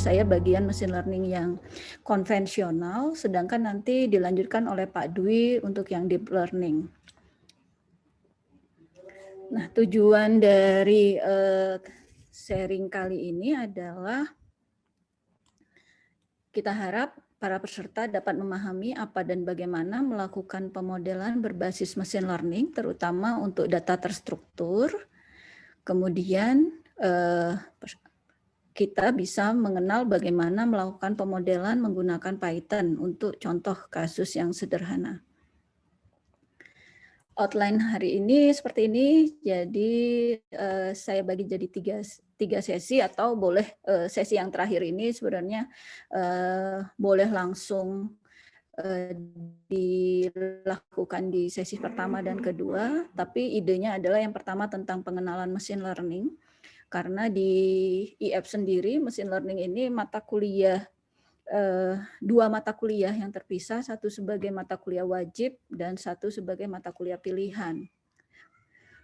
saya bagian machine learning yang konvensional, sedangkan nanti dilanjutkan oleh Pak Dwi untuk yang deep learning. Nah, tujuan dari sharing kali ini adalah kita harap para peserta dapat memahami apa dan bagaimana melakukan pemodelan berbasis machine learning, terutama untuk data terstruktur. Kemudian kita bisa mengenal bagaimana melakukan pemodelan menggunakan Python untuk contoh kasus yang sederhana. Outline hari ini seperti ini, jadi saya bagi jadi tiga sesi, atau boleh sesi yang terakhir ini sebenarnya boleh langsung dilakukan di sesi pertama dan kedua, tapi idenya adalah yang pertama tentang pengenalan machine learning, karena di IF sendiri machine learning ini mata kuliah, dua mata kuliah yang terpisah, satu sebagai mata kuliah wajib dan satu sebagai mata kuliah pilihan.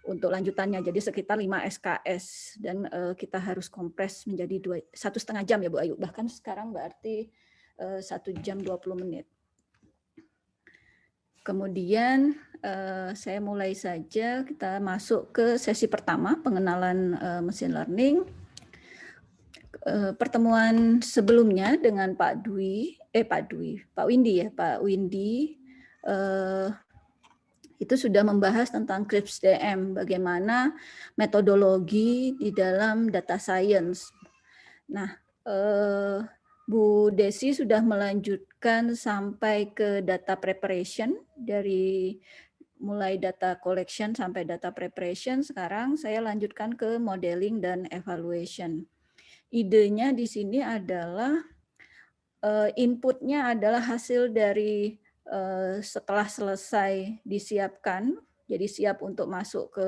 Untuk lanjutannya jadi sekitar 5 SKS dan kita harus kompres menjadi 1,5 jam ya Bu Ayu, bahkan sekarang berarti 1 jam 20 menit. Kemudian saya mulai saja, kita masuk ke sesi pertama, pengenalan machine learning. Pertemuan sebelumnya dengan Pak Windy itu sudah membahas tentang CRISP-DM, bagaimana metodologi di dalam data science. Nah, Bu Desi sudah melanjutkan sampai ke data preparation, dari mulai data collection sampai data preparation. Sekarang saya lanjutkan ke modeling dan evaluation. Idenya di sini adalah inputnya adalah hasil dari setelah selesai disiapkan, jadi siap untuk masuk ke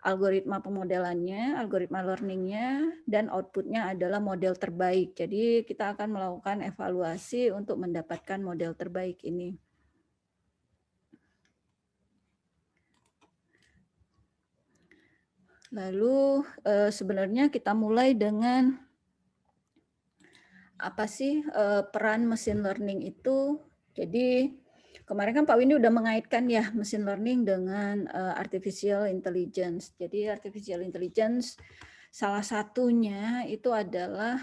algoritma pemodelannya, algoritma learningnya, dan outputnya adalah model terbaik. Jadi kita akan melakukan evaluasi untuk mendapatkan model terbaik ini. Lalu sebenarnya kita mulai dengan apa sih peran machine learning itu. Jadi kemarin kan Pak Windy udah mengaitkan ya machine learning dengan artificial intelligence. Jadi artificial intelligence salah satunya itu adalah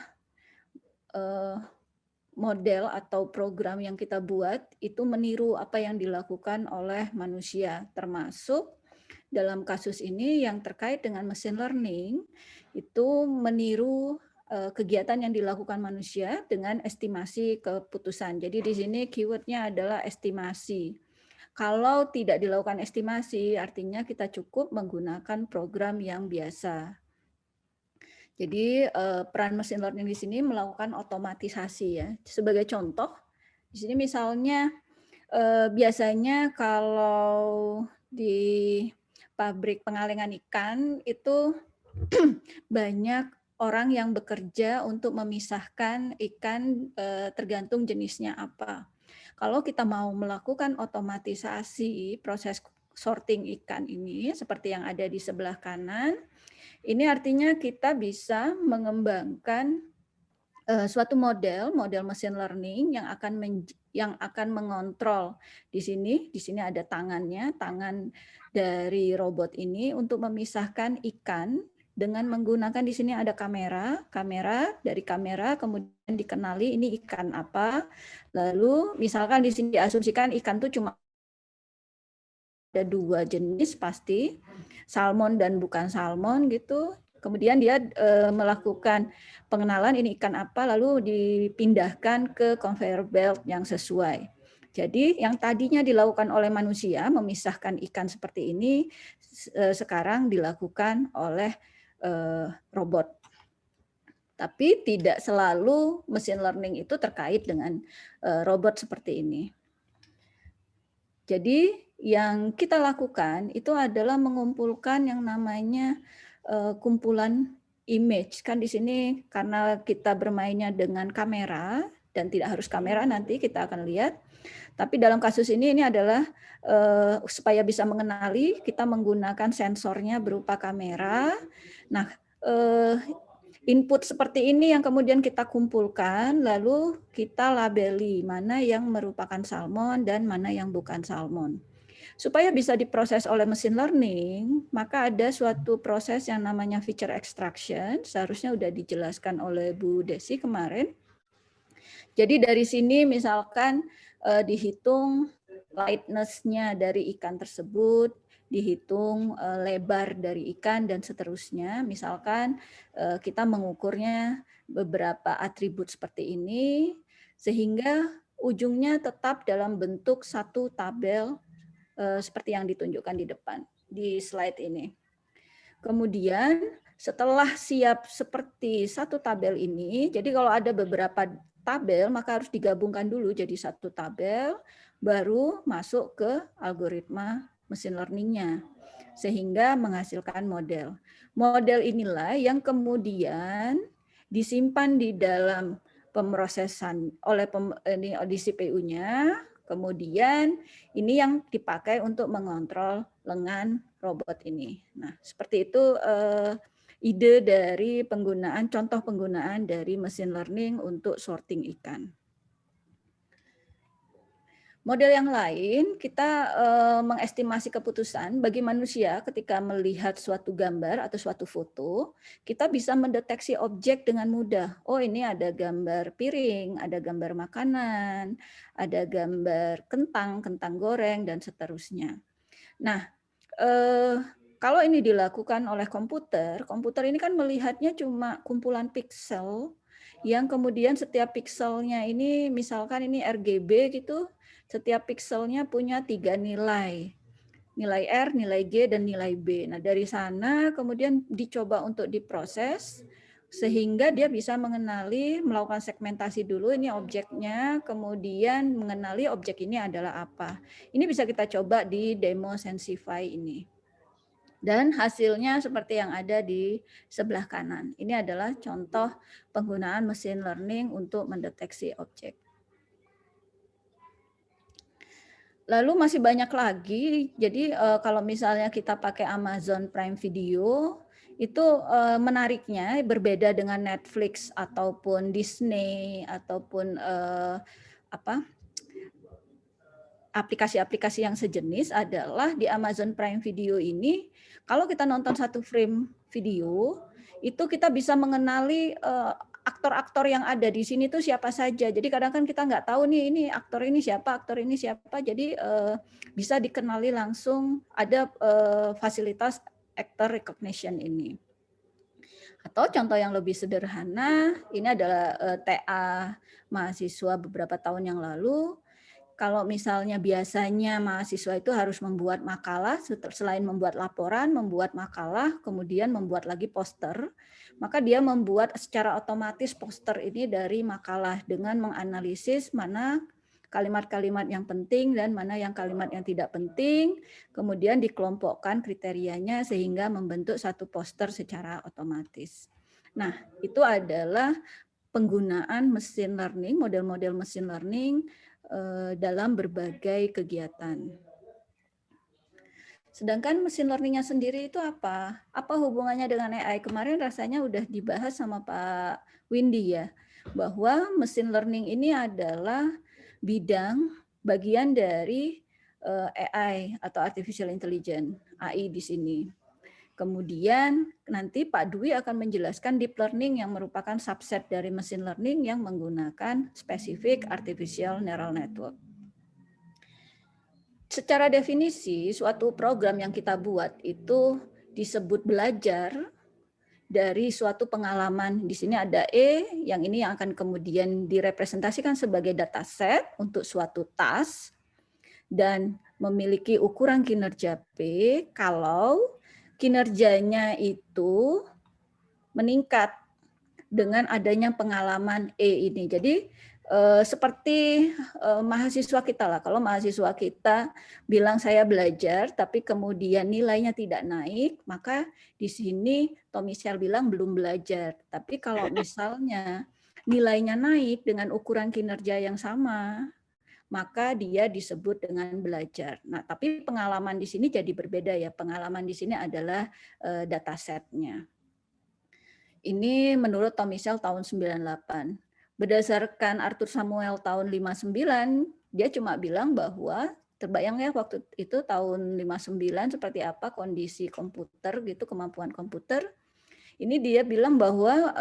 model atau program yang kita buat itu meniru apa yang dilakukan oleh manusia, termasuk dalam kasus ini yang terkait dengan machine learning itu meniru kegiatan yang dilakukan manusia dengan estimasi keputusan. Jadi di sini keywordnya adalah estimasi. Kalau tidak dilakukan estimasi, artinya kita cukup menggunakan program yang biasa. Jadi peran machine learning di sini melakukan otomatisasi ya. Sebagai contoh, di sini misalnya biasanya kalau di pabrik pengalengan ikan itu banyak orang yang bekerja untuk memisahkan ikan tergantung jenisnya apa. Kalau kita mau melakukan otomatisasi proses sorting ikan ini seperti yang ada di sebelah kanan, ini artinya kita bisa mengembangkan suatu model machine learning yang akan mengontrol di sini ada tangannya, tangan dari robot ini untuk memisahkan ikan dengan menggunakan di sini ada kamera dari kamera kemudian dikenali ini ikan apa, lalu misalkan di sini diasumsikan ikan itu cuma ada 2 jenis pasti, salmon dan bukan salmon gitu. Kemudian dia melakukan pengenalan ini ikan apa, lalu dipindahkan ke conveyor belt yang sesuai. Jadi yang tadinya dilakukan oleh manusia, memisahkan ikan seperti ini, sekarang dilakukan oleh robot. Tapi tidak selalu machine learning itu terkait dengan robot seperti ini. Jadi yang kita lakukan itu adalah mengumpulkan yang namanya kumpulan image. Kan di sini karena kita bermainnya dengan kamera dan tidak harus kamera, nanti kita akan lihat. Tapi dalam kasus ini adalah supaya bisa mengenali, kita menggunakan sensornya berupa kamera. Nah, Input seperti ini yang kemudian kita kumpulkan, lalu kita labeli mana yang merupakan salmon dan mana yang bukan salmon. Supaya bisa diproses oleh mesin learning, maka ada suatu proses yang namanya feature extraction, seharusnya sudah dijelaskan oleh Bu Desi kemarin. Jadi dari sini misalkan dihitung lightness-nya dari ikan tersebut, dihitung lebar dari ikan dan seterusnya. Misalkan kita mengukurnya beberapa atribut seperti ini, sehingga ujungnya tetap dalam bentuk satu tabel seperti yang ditunjukkan di depan di slide ini. Kemudian setelah siap seperti satu tabel ini, jadi kalau ada beberapa tabel maka harus digabungkan dulu jadi satu tabel, baru masuk ke algoritma mesin learning-nya sehingga menghasilkan model. Model inilah yang kemudian disimpan di dalam pemrosesan oleh di CPU-nya, kemudian ini yang dipakai untuk mengontrol lengan robot ini. Nah, seperti itu ide dari penggunaan, contoh penggunaan dari mesin learning untuk sorting ikan. Model yang lain, kita mengestimasi keputusan bagi manusia ketika melihat suatu gambar atau suatu foto, kita bisa mendeteksi objek dengan mudah. Oh, ini ada gambar piring, ada gambar makanan, ada gambar kentang goreng, dan seterusnya. Nah, kalau ini dilakukan oleh komputer ini kan melihatnya cuma kumpulan piksel, yang kemudian setiap pikselnya ini, misalkan ini RGB gitu, setiap pikselnya punya 3 nilai. Nilai R, nilai G, dan nilai B. Nah, dari sana kemudian dicoba untuk diproses, sehingga dia bisa mengenali, melakukan segmentasi dulu, ini objeknya, kemudian mengenali objek ini adalah apa. Ini bisa kita coba di demo Sensify ini. Dan hasilnya seperti yang ada di sebelah kanan. Ini adalah contoh penggunaan mesin learning untuk mendeteksi objek. Lalu masih banyak lagi, jadi kalau misalnya kita pakai Amazon Prime Video, itu menariknya berbeda dengan Netflix ataupun Disney ataupun aplikasi-aplikasi yang sejenis adalah di Amazon Prime Video ini, kalau kita nonton satu frame video, itu kita bisa mengenali aktor-aktor yang ada di sini tuh siapa saja. Jadi kadang kan kita nggak tahu nih ini aktor ini siapa. Jadi bisa dikenali langsung, ada fasilitas actor recognition ini. Atau contoh yang lebih sederhana, ini adalah TA mahasiswa beberapa tahun yang lalu. Kalau misalnya biasanya mahasiswa itu harus membuat makalah, selain membuat laporan, membuat makalah, kemudian membuat lagi poster, maka dia membuat secara otomatis poster ini dari makalah dengan menganalisis mana kalimat-kalimat yang penting dan mana yang kalimat yang tidak penting, kemudian dikelompokkan kriterianya sehingga membentuk satu poster secara otomatis. Nah, itu adalah penggunaan mesin learning, model-model mesin learning dalam berbagai kegiatan. Sedangkan mesin learning-nya sendiri itu apa? Apa hubungannya dengan AI? Kemarin rasanya udah dibahas sama Pak Windy ya, bahwa mesin learning ini adalah bidang bagian dari AI atau Artificial Intelligence, AI di sini. Kemudian nanti Pak Dwi akan menjelaskan deep learning yang merupakan subset dari mesin learning yang menggunakan spesifik artificial neural network. Secara definisi, suatu program yang kita buat itu disebut belajar dari suatu pengalaman. Di sini ada E, yang ini yang akan kemudian direpresentasikan sebagai dataset untuk suatu task dan memiliki ukuran kinerja P kalau kinerjanya itu meningkat dengan adanya pengalaman E ini. Jadi seperti mahasiswa kita lah. Kalau mahasiswa kita bilang saya belajar, tapi kemudian nilainya tidak naik, maka di sini Tommy Shell bilang belum belajar. Tapi kalau misalnya nilainya naik dengan ukuran kinerja yang sama, maka dia disebut dengan belajar. Nah, tapi pengalaman di sini jadi berbeda ya. Pengalaman di sini adalah datasetnya. Ini menurut Tom Michel tahun 98. Berdasarkan Arthur Samuel tahun 59, dia cuma bilang bahwa terbayang ya waktu itu tahun 59 seperti apa kondisi komputer gitu, kemampuan komputer. Ini dia bilang bahwa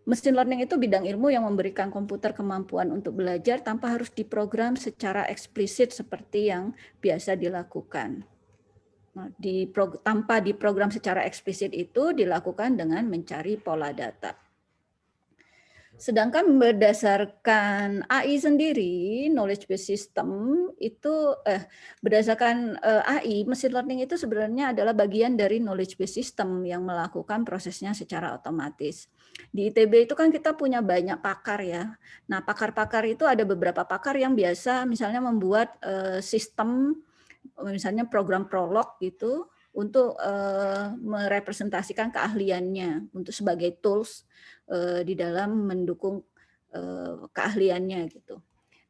machine learning itu bidang ilmu yang memberikan komputer kemampuan untuk belajar tanpa harus diprogram secara eksplisit seperti yang biasa dilakukan. Nah, tanpa diprogram secara eksplisit itu dilakukan dengan mencari pola data. Sedangkan berdasarkan AI sendiri, knowledge based system itu berdasarkan AI, machine learning itu sebenarnya adalah bagian dari knowledge based system yang melakukan prosesnya secara otomatis. Di ITB itu kan kita punya banyak pakar ya. Nah, pakar-pakar itu ada beberapa pakar yang biasa misalnya membuat sistem, misalnya program prolog gitu, untuk merepresentasikan keahliannya untuk sebagai tools di dalam mendukung keahliannya gitu.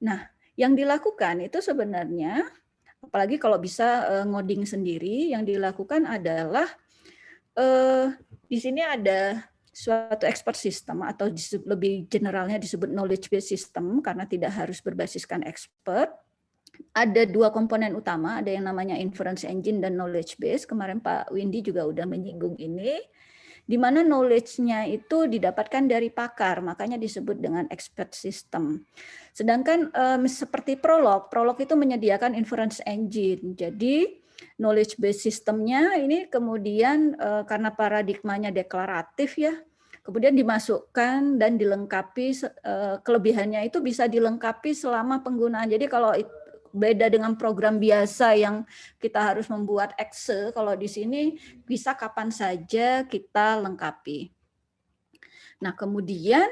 Nah, yang dilakukan itu sebenarnya, apalagi kalau bisa ngoding sendiri, yang dilakukan adalah di sini ada suatu expert system atau lebih generalnya disebut knowledge based system karena tidak harus berbasiskan expert. Ada dua komponen utama, ada yang namanya inference engine dan knowledge base. Kemarin Pak Windy juga udah menyinggung ini, di mana knowledge-nya itu didapatkan dari pakar, makanya disebut dengan expert system. Sedangkan seperti Prolog itu menyediakan inference engine. Jadi knowledge base system-nya ini kemudian karena paradigmanya deklaratif ya, kemudian dimasukkan dan dilengkapi, kelebihannya itu bisa dilengkapi selama penggunaan. Jadi kalau beda dengan program biasa yang kita harus membuat Excel, kalau di sini bisa kapan saja kita lengkapi. Nah, kemudian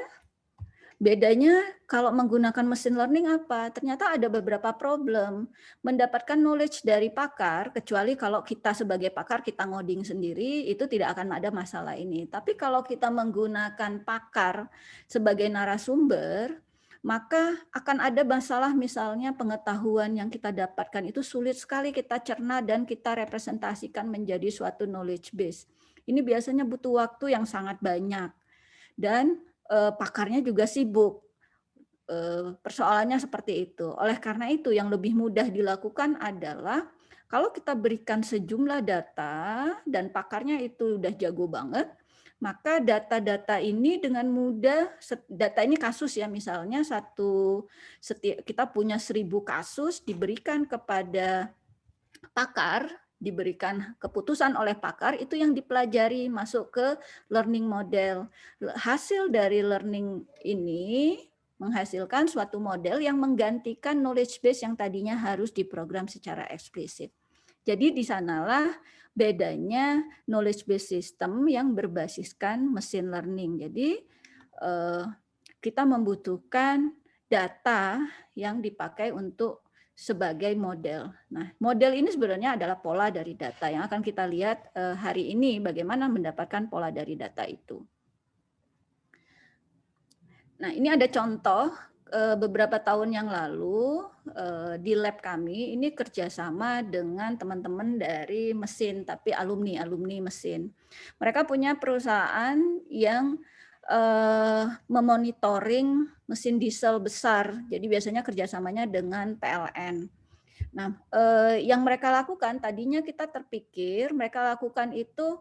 bedanya kalau menggunakan machine learning apa? Ternyata ada beberapa problem. Mendapatkan knowledge dari pakar, kecuali kalau kita sebagai pakar kita ngoding sendiri, itu tidak akan ada masalah ini. Tapi kalau kita menggunakan pakar sebagai narasumber, maka akan ada masalah misalnya pengetahuan yang kita dapatkan itu sulit sekali kita cerna dan kita representasikan menjadi suatu knowledge base. Ini biasanya butuh waktu yang sangat banyak dan pakarnya juga sibuk. Persoalannya seperti itu. Oleh karena itu yang lebih mudah dilakukan adalah kalau kita berikan sejumlah data dan pakarnya itu udah jago banget, maka data-data ini dengan mudah, data ini kasus ya misalnya kita punya 1000 kasus diberikan kepada pakar, diberikan keputusan oleh pakar, itu yang dipelajari masuk ke learning model. Hasil dari learning ini menghasilkan suatu model yang menggantikan knowledge base yang tadinya harus diprogram secara eksplisit. Jadi di sanalah bedanya knowledge base system yang berbasiskan machine learning. Jadi kita membutuhkan data yang dipakai untuk sebagai model. Nah, model ini sebenarnya adalah pola dari data yang akan kita lihat hari ini bagaimana mendapatkan pola dari data itu. Nah, ini ada contoh beberapa tahun yang lalu di lab kami ini kerjasama dengan teman-teman dari mesin, tapi alumni mesin. Mereka punya perusahaan yang memonitoring mesin diesel besar. Jadi biasanya kerjasamanya dengan PLN. Nah, yang mereka lakukan tadinya kita terpikir mereka lakukan itu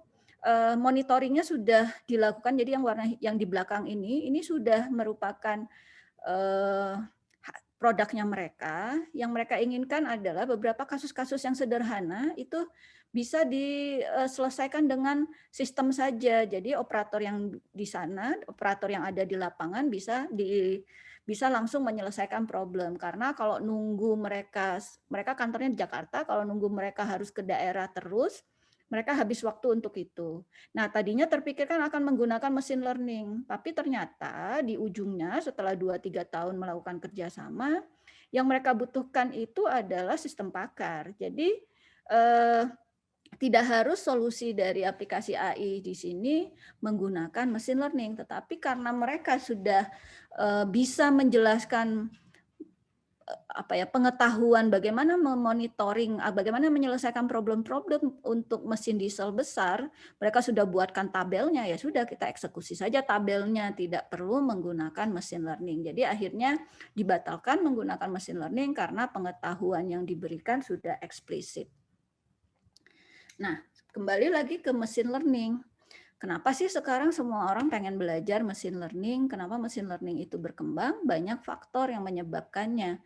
monitoringnya sudah dilakukan. Jadi yang warna yang di belakang ini sudah merupakan produknya mereka. Yang mereka inginkan adalah beberapa kasus-kasus yang sederhana itu bisa diselesaikan dengan sistem saja. Jadi operator yang di sana, operator yang ada di lapangan bisa langsung menyelesaikan problem. Karena kalau nunggu mereka kantornya di Jakarta, kalau nunggu mereka harus ke daerah terus, mereka habis waktu untuk itu. Nah, tadinya terpikirkan akan menggunakan machine learning, tapi ternyata di ujungnya setelah 2-3 tahun melakukan kerjasama, yang mereka butuhkan itu adalah sistem pakar. Jadi tidak harus solusi dari aplikasi AI di sini menggunakan machine learning, tetapi karena mereka sudah bisa menjelaskan pengetahuan bagaimana memonitoring, bagaimana menyelesaikan problem-problem untuk mesin diesel besar, mereka sudah buatkan tabelnya, ya sudah kita eksekusi saja tabelnya, tidak perlu menggunakan machine learning. Jadi akhirnya dibatalkan menggunakan machine learning karena pengetahuan yang diberikan sudah eksplisit. Nah, kembali lagi ke machine learning. Kenapa sih sekarang semua orang pengen belajar machine learning? Kenapa machine learning itu berkembang? Banyak faktor yang menyebabkannya.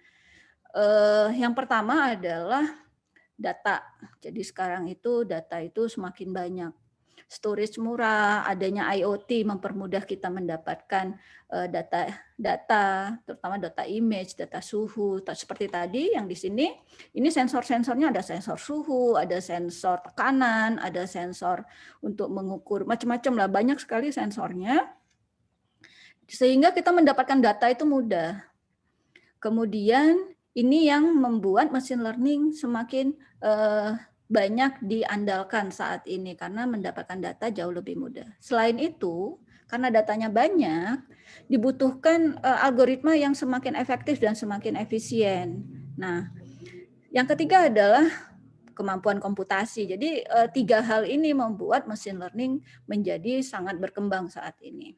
Yang pertama adalah data. Jadi sekarang itu data itu semakin banyak. Storage murah, adanya IoT mempermudah kita mendapatkan data, terutama data image, data suhu. Seperti tadi yang di sini, ini sensor-sensornya ada sensor suhu, ada sensor tekanan, ada sensor untuk mengukur macam-macam lah, banyak sekali sensornya. Sehingga kita mendapatkan data itu mudah. Kemudian ini yang membuat machine learning semakin banyak diandalkan saat ini karena mendapatkan data jauh lebih mudah. Selain itu, karena datanya banyak, dibutuhkan algoritma yang semakin efektif dan semakin efisien. Nah, yang ketiga adalah kemampuan komputasi. Jadi 3 hal ini membuat machine learning menjadi sangat berkembang saat ini.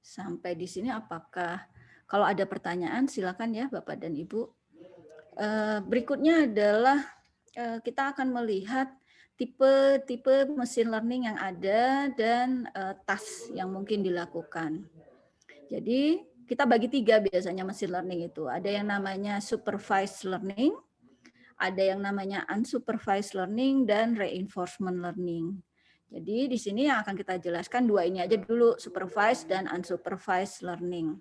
Sampai di sini apakah kalau ada pertanyaan silakan ya Bapak dan Ibu. Berikutnya adalah kita akan melihat tipe-tipe machine learning yang ada dan task yang mungkin dilakukan. Jadi kita bagi 3 biasanya machine learning itu. Ada yang namanya supervised learning, ada yang namanya unsupervised learning, dan reinforcement learning. Jadi di sini yang akan kita jelaskan 2 ini aja dulu, supervised dan unsupervised learning.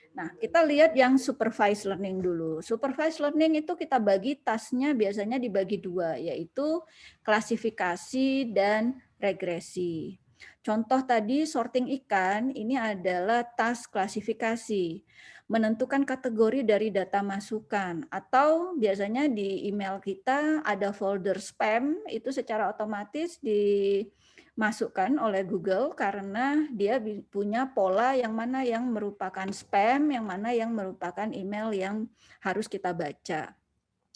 Nah, kita lihat yang supervised learning dulu. Supervised learning itu kita bagi tasknya biasanya dibagi 2, yaitu klasifikasi dan regresi. Contoh tadi sorting ikan, ini adalah task klasifikasi. Menentukan kategori dari data masukan. Atau biasanya di email kita ada folder spam, itu secara otomatis dimasukkan oleh Google karena dia punya pola yang mana yang merupakan spam, yang mana yang merupakan email yang harus kita baca.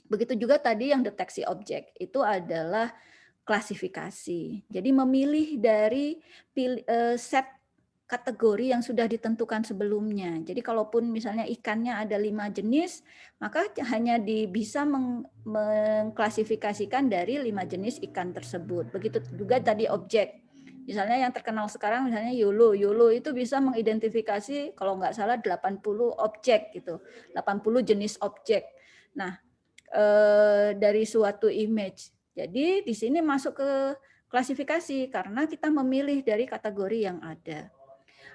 Begitu juga tadi yang deteksi objek, itu adalah klasifikasi. Jadi memilih dari set kategori yang sudah ditentukan sebelumnya. Jadi kalaupun misalnya ikannya ada 5 jenis, maka hanya bisa mengklasifikasikan dari 5 jenis ikan tersebut. Begitu juga tadi objek. Misalnya yang terkenal sekarang misalnya YOLO. YOLO itu bisa mengidentifikasi kalau nggak salah 80 objek gitu. 80 jenis objek. Nah, dari suatu image. Jadi di sini masuk ke klasifikasi karena kita memilih dari kategori yang ada.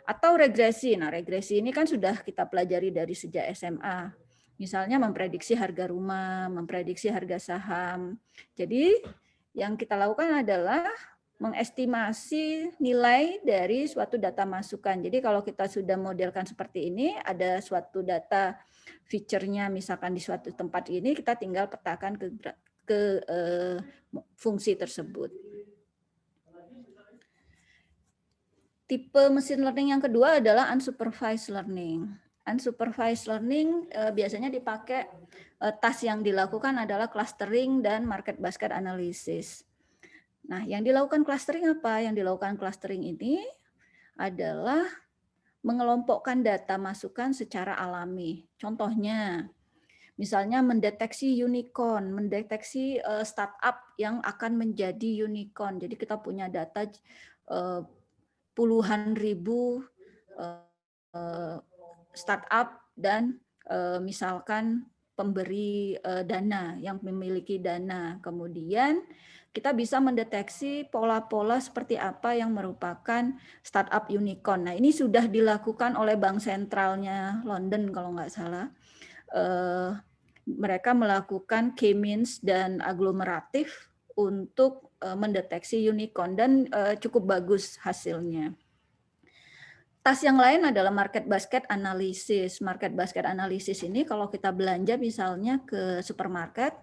Atau regresi. Nah, regresi ini kan sudah kita pelajari dari sejak SMA. Misalnya memprediksi harga rumah, memprediksi harga saham. Jadi yang kita lakukan adalah mengestimasi nilai dari suatu data masukan. Jadi kalau kita sudah modelkan seperti ini, ada suatu data feature-nya misalkan di suatu tempat ini, kita tinggal petakan ke fungsi tersebut. Tipe machine learning yang kedua adalah unsupervised learning. Unsupervised learning biasanya dipakai task yang dilakukan adalah clustering dan market basket analysis. Nah, yang dilakukan clustering apa? Yang dilakukan clustering ini adalah mengelompokkan data masukan secara alami. Contohnya, misalnya mendeteksi unicorn, mendeteksi startup yang akan menjadi unicorn. Jadi kita punya data puluhan ribu startup dan misalkan pemberi dana yang memiliki dana. Kemudian kita bisa mendeteksi pola-pola seperti apa yang merupakan startup unicorn. Nah, ini sudah dilakukan oleh Bank Sentralnya London kalau nggak salah. Mereka melakukan K-means dan aglomeratif untuk mendeteksi unicorn dan cukup bagus hasilnya. Tas yang lain adalah market basket analysis. Market basket analysis ini kalau kita belanja misalnya ke supermarket,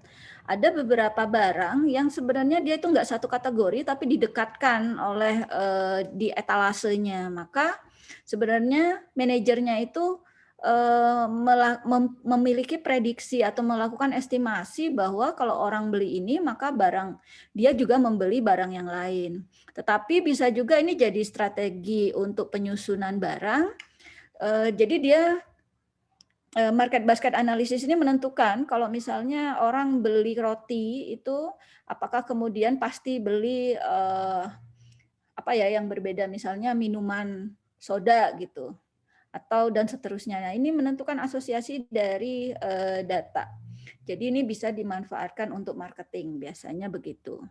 ada beberapa barang yang sebenarnya dia itu nggak satu kategori tapi didekatkan oleh di etalasenya. Maka sebenarnya manajernya itu memiliki prediksi atau melakukan estimasi bahwa kalau orang beli ini maka dia juga membeli barang yang lain. Tetapi bisa juga ini jadi strategi untuk penyusunan barang. Jadi dia market basket analysis ini menentukan kalau misalnya orang beli roti itu apakah kemudian pasti beli apa ya yang berbeda, misalnya minuman soda gitu atau dan seterusnya. Nah, ini menentukan asosiasi dari data. Jadi ini bisa dimanfaatkan untuk marketing, biasanya begitu.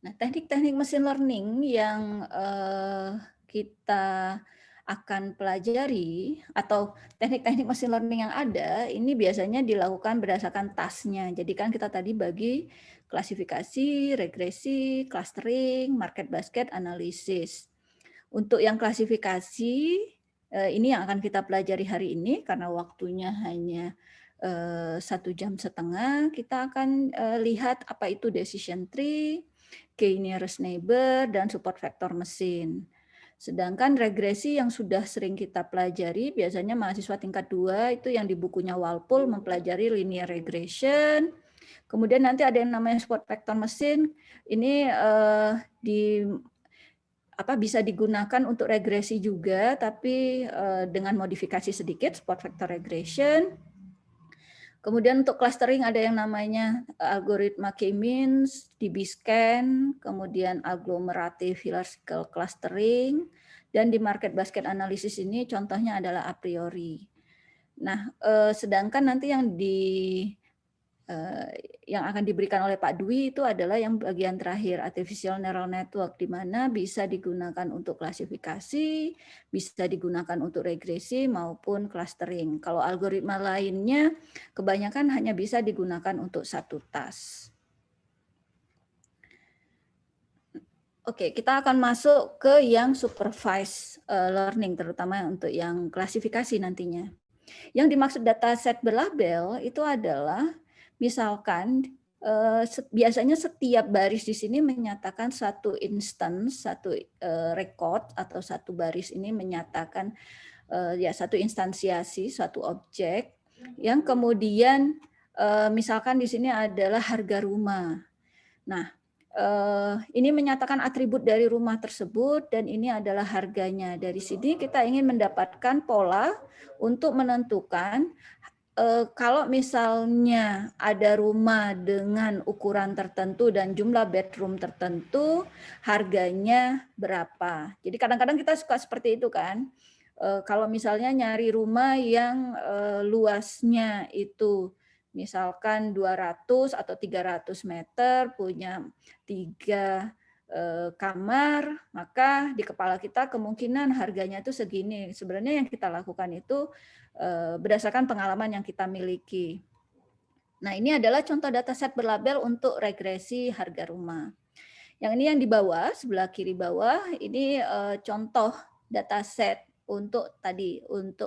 Nah, teknik-teknik machine learning yang kita akan pelajari atau teknik-teknik machine learning yang ada ini biasanya dilakukan berdasarkan task-nya. Jadi kan kita tadi bagi klasifikasi, regresi, clustering, market basket, analisis. Untuk yang klasifikasi ini yang akan kita pelajari hari ini karena waktunya hanya 1,5 jam. Kita akan lihat apa itu decision tree, key nearest neighbor, dan support vector mesin. Sedangkan regresi yang sudah sering kita pelajari, biasanya mahasiswa tingkat 2 itu yang di bukunya Walpole mempelajari linear regression. Kemudian nanti ada yang namanya support vector mesin. Ini bisa digunakan untuk regresi juga, tapi dengan modifikasi sedikit, support vector regression. Kemudian untuk clustering ada yang namanya algoritma K-means, DB-scan, kemudian agglomerative hierarchical clustering, dan di market basket analysis ini contohnya adalah a priori. Nah, sedangkan nanti yang akan diberikan oleh Pak Dwi itu adalah yang bagian terakhir, artificial neural network, di mana bisa digunakan untuk klasifikasi, bisa digunakan untuk regresi maupun clustering. Kalau algoritma lainnya kebanyakan hanya bisa digunakan untuk satu task. Oke, kita akan masuk ke yang supervised learning, terutama untuk yang klasifikasi nantinya. Yang dimaksud dataset berlabel itu adalah misalkan biasanya setiap baris di sini menyatakan satu instance, satu record atau satu baris ini menyatakan satu instansiasi, suatu objek yang kemudian misalkan di sini adalah harga rumah. Nah, ini menyatakan atribut dari rumah tersebut dan ini adalah harganya. Dari sini kita ingin mendapatkan pola untuk menentukan kalau misalnya ada rumah dengan ukuran tertentu dan jumlah bedroom tertentu, harganya berapa. Jadi kadang-kadang kita suka seperti itu kan. Kalau misalnya nyari rumah yang luasnya itu misalkan 200 atau 300 meter, punya 3 kamar, maka di kepala kita kemungkinan harganya itu segini. Sebenarnya yang kita lakukan itu berdasarkan pengalaman yang kita miliki. Nah, ini adalah contoh dataset berlabel untuk regresi harga rumah. Yang ini yang di bawah, sebelah kiri bawah, ini contoh dataset untuk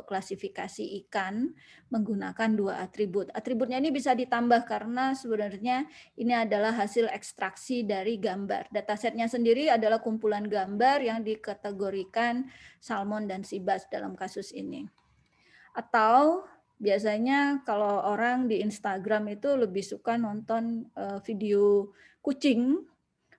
klasifikasi ikan menggunakan 2 atribut. Atributnya ini bisa ditambah karena sebenarnya ini adalah hasil ekstraksi dari gambar. Datasetnya sendiri adalah kumpulan gambar yang dikategorikan salmon dan sea bass dalam kasus ini. Atau biasanya kalau orang di Instagram itu lebih suka nonton video kucing,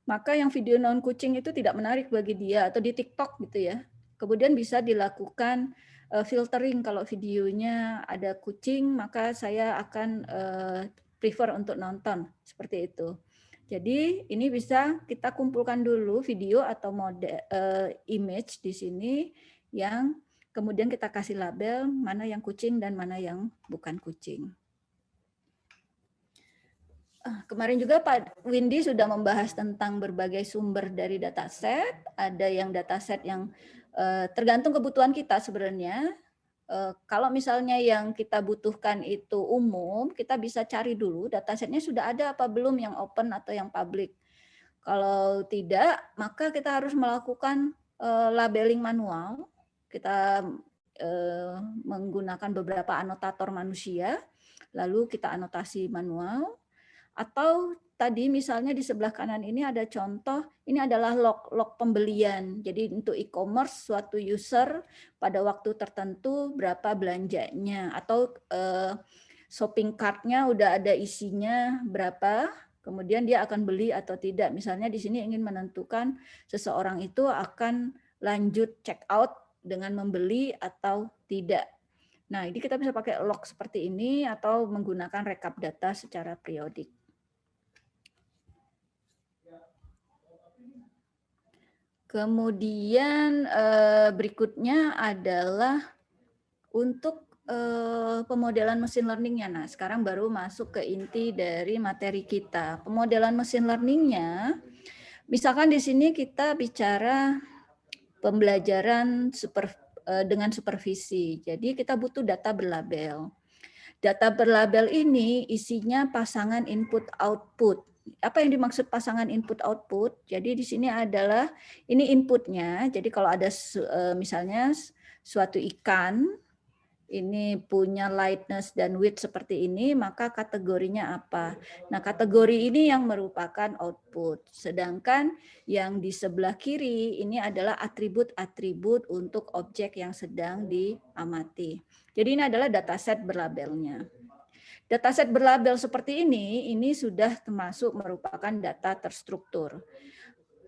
maka yang video non kucing itu tidak menarik bagi dia, atau di TikTok gitu ya. Kemudian bisa dilakukan filtering, kalau videonya ada kucing maka saya akan prefer untuk nonton, seperti itu. Jadi ini bisa kita kumpulkan dulu video atau image di sini yang kemudian kita kasih label mana yang kucing dan mana yang bukan kucing. Kemarin juga Pak Windy sudah membahas tentang berbagai sumber dari dataset. Ada yang dataset yang tergantung kebutuhan kita sebenarnya. Kalau misalnya yang kita butuhkan itu umum, kita bisa cari dulu datasetnya sudah ada apa belum yang open atau yang public. Kalau tidak, maka kita harus melakukan labeling manual. Kita menggunakan beberapa anotator manusia, lalu kita anotasi manual. Atau tadi misalnya di sebelah kanan ini ada contoh, ini adalah log pembelian. Jadi untuk e-commerce suatu user pada waktu tertentu berapa belanjanya, atau shopping cart-nya udah ada isinya berapa, kemudian dia akan beli atau tidak. Misalnya di sini ingin menentukan seseorang itu akan lanjut check out dengan membeli atau tidak. Nah, ini kita bisa pakai log seperti ini atau menggunakan rekap data secara periodik. Kemudian berikutnya adalah untuk pemodelan mesin learning-nya. Nah, sekarang baru masuk ke inti dari materi kita. Pemodelan mesin learning-nya, misalkan di sini kita bicara pembelajaran dengan supervisi. Jadi kita butuh data berlabel. Data berlabel ini isinya pasangan input-output. Apa yang dimaksud pasangan input-output? Jadi di sini adalah, ini inputnya, jadi kalau ada misalnya suatu ikan, ini punya lightness dan width seperti ini, maka kategorinya apa? Nah, kategori ini yang merupakan output. Sedangkan yang di sebelah kiri ini adalah atribut-atribut untuk objek yang sedang diamati. Jadi ini adalah dataset berlabelnya. Dataset berlabel seperti ini sudah termasuk merupakan data terstruktur.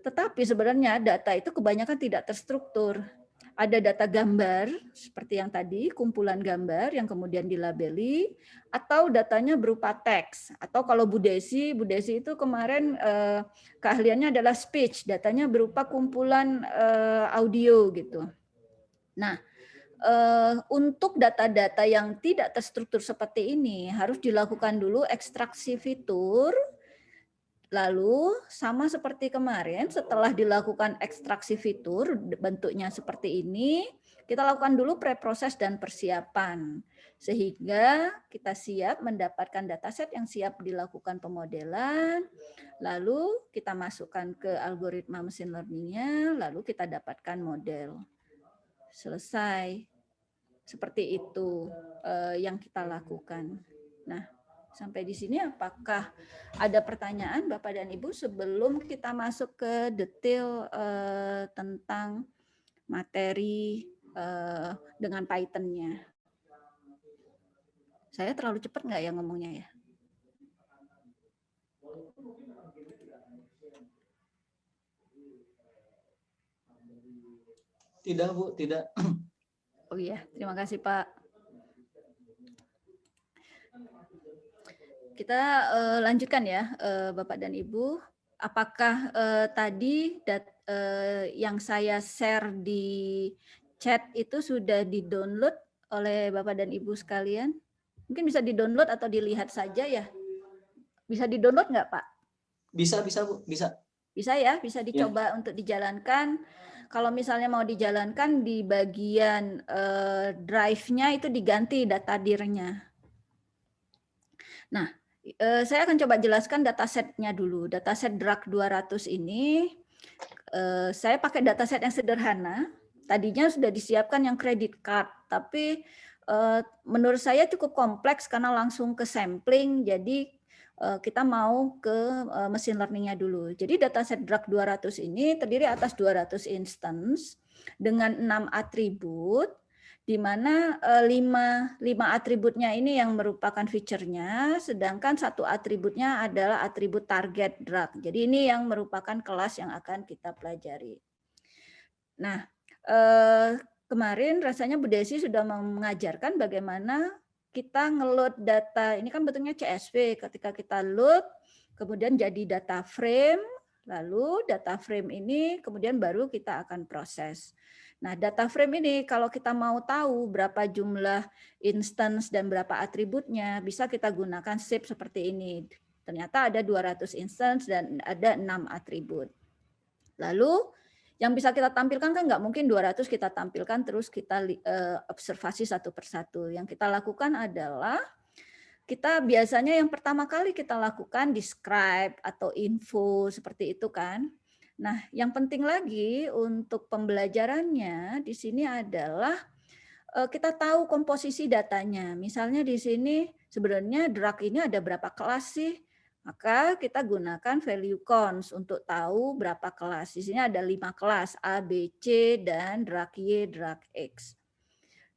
Tetapi sebenarnya data itu kebanyakan tidak terstruktur. Ada data gambar, seperti yang tadi, kumpulan gambar yang kemudian dilabeli, atau datanya berupa teks. Atau kalau Bu Desi itu kemarin keahliannya adalah speech, datanya berupa kumpulan audio gitu. Nah, untuk data-data yang tidak terstruktur seperti ini, harus dilakukan dulu ekstraksi fitur. Lalu sama seperti kemarin, setelah dilakukan ekstraksi fitur bentuknya seperti ini, kita lakukan dulu preproses dan persiapan. Sehingga kita siap mendapatkan dataset yang siap dilakukan pemodelan, lalu kita masukkan ke algoritma mesin learning-nya, lalu kita dapatkan model. Selesai. Seperti itu yang kita lakukan. Nah, sampai di sini apakah ada pertanyaan Bapak dan Ibu sebelum kita masuk ke detail tentang materi dengan Python-nya? Saya terlalu cepat nggak ya ngomongnya ya? Tidak, Bu, tidak. Oh iya, terima kasih Pak. Kita lanjutkan ya, Bapak dan Ibu. Apakah tadi yang saya share di chat itu sudah di-download oleh Bapak dan Ibu sekalian? Mungkin bisa di-download atau dilihat saja ya? Bisa di-download nggak, Pak? Bisa, Bu. Bisa. Bisa ya, bisa dicoba untuk dijalankan. Kalau misalnya mau dijalankan di bagian drive-nya itu diganti data dir-nya. Nah, saya akan coba jelaskan datasetnya dulu. Dataset drug 200 ini, saya pakai dataset yang sederhana. Tadinya sudah disiapkan yang credit card, tapi menurut saya cukup kompleks karena langsung ke sampling, jadi kita mau ke mesin learning-nya dulu. Jadi dataset drug 200 ini terdiri atas 200 instance dengan 6 atribut, di mana 5 atributnya ini yang merupakan feature-nya, sedangkan 1 atributnya adalah atribut target drug. Jadi ini yang merupakan kelas yang akan kita pelajari. Nah, kemarin rasanya Bu Desi sudah mengajarkan bagaimana kita nge-load data, ini kan bentuknya CSV, ketika kita load, kemudian jadi data frame, lalu data frame ini kemudian baru kita akan proses. Nah, data frame ini kalau kita mau tahu berapa jumlah instance dan berapa atributnya, bisa kita gunakan shape seperti ini. Ternyata ada 200 instance dan ada 6 atribut. Lalu yang bisa kita tampilkan kan nggak mungkin 200 kita tampilkan terus kita observasi satu persatu. Yang kita lakukan adalah kita biasanya yang pertama kali kita lakukan describe atau info seperti itu kan. Nah, yang penting lagi untuk pembelajarannya di sini adalah kita tahu komposisi datanya. Misalnya di sini sebenarnya drug ini ada berapa kelas sih? Maka kita gunakan value cons untuk tahu berapa kelas. Di sini ada 5 kelas, A, B, C, dan drag Y, drag X.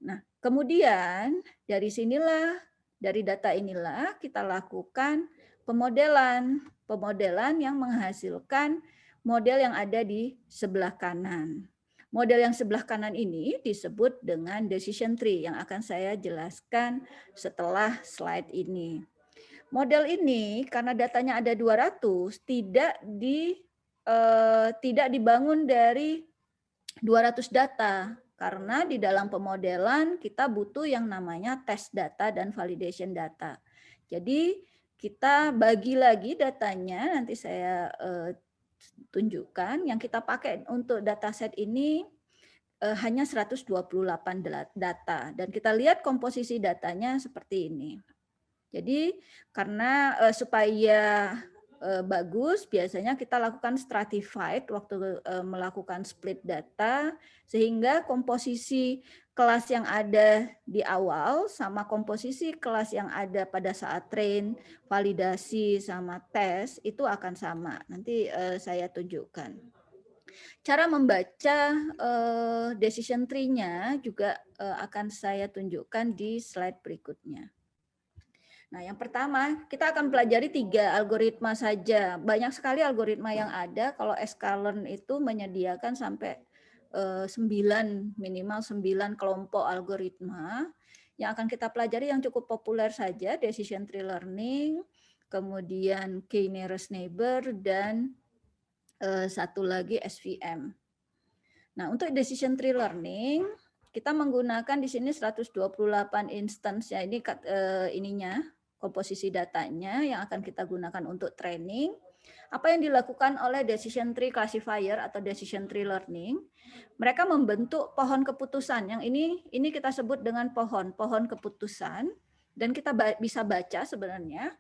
Nah, kemudian dari sinilah, dari data inilah kita lakukan pemodelan. Pemodelan yang menghasilkan model yang ada di sebelah kanan. Model yang sebelah kanan ini disebut dengan decision tree yang akan saya jelaskan setelah slide ini. Model ini karena datanya ada 200 tidak dibangun dari 200 data karena di dalam pemodelan kita butuh yang namanya test data dan validation data. Jadi kita bagi lagi datanya, nanti saya tunjukkan yang kita pakai untuk dataset ini hanya 128 data dan kita lihat komposisi datanya seperti ini. Jadi karena supaya bagus, biasanya kita lakukan stratified waktu melakukan split data, sehingga komposisi kelas yang ada di awal sama komposisi kelas yang ada pada saat train, validasi, sama tes itu akan sama. Nanti saya tunjukkan. Cara membaca decision tree-nya juga akan saya tunjukkan di slide berikutnya. Nah, yang pertama, kita akan pelajari 3 algoritma saja. Banyak sekali algoritma yang ada. Kalau sklearn itu menyediakan sampai 9, minimal 9 kelompok algoritma. Yang akan kita pelajari yang cukup populer saja, decision tree learning, kemudian k-nearest neighbor, dan satu lagi SVM. Nah, untuk decision tree learning, kita menggunakan di sini 128 instance ya, ini ininya, komposisi datanya yang akan kita gunakan untuk training. Apa yang dilakukan oleh decision tree classifier atau decision tree learning? Mereka membentuk pohon keputusan. Yang ini kita sebut dengan pohon keputusan, dan kita bisa baca sebenarnya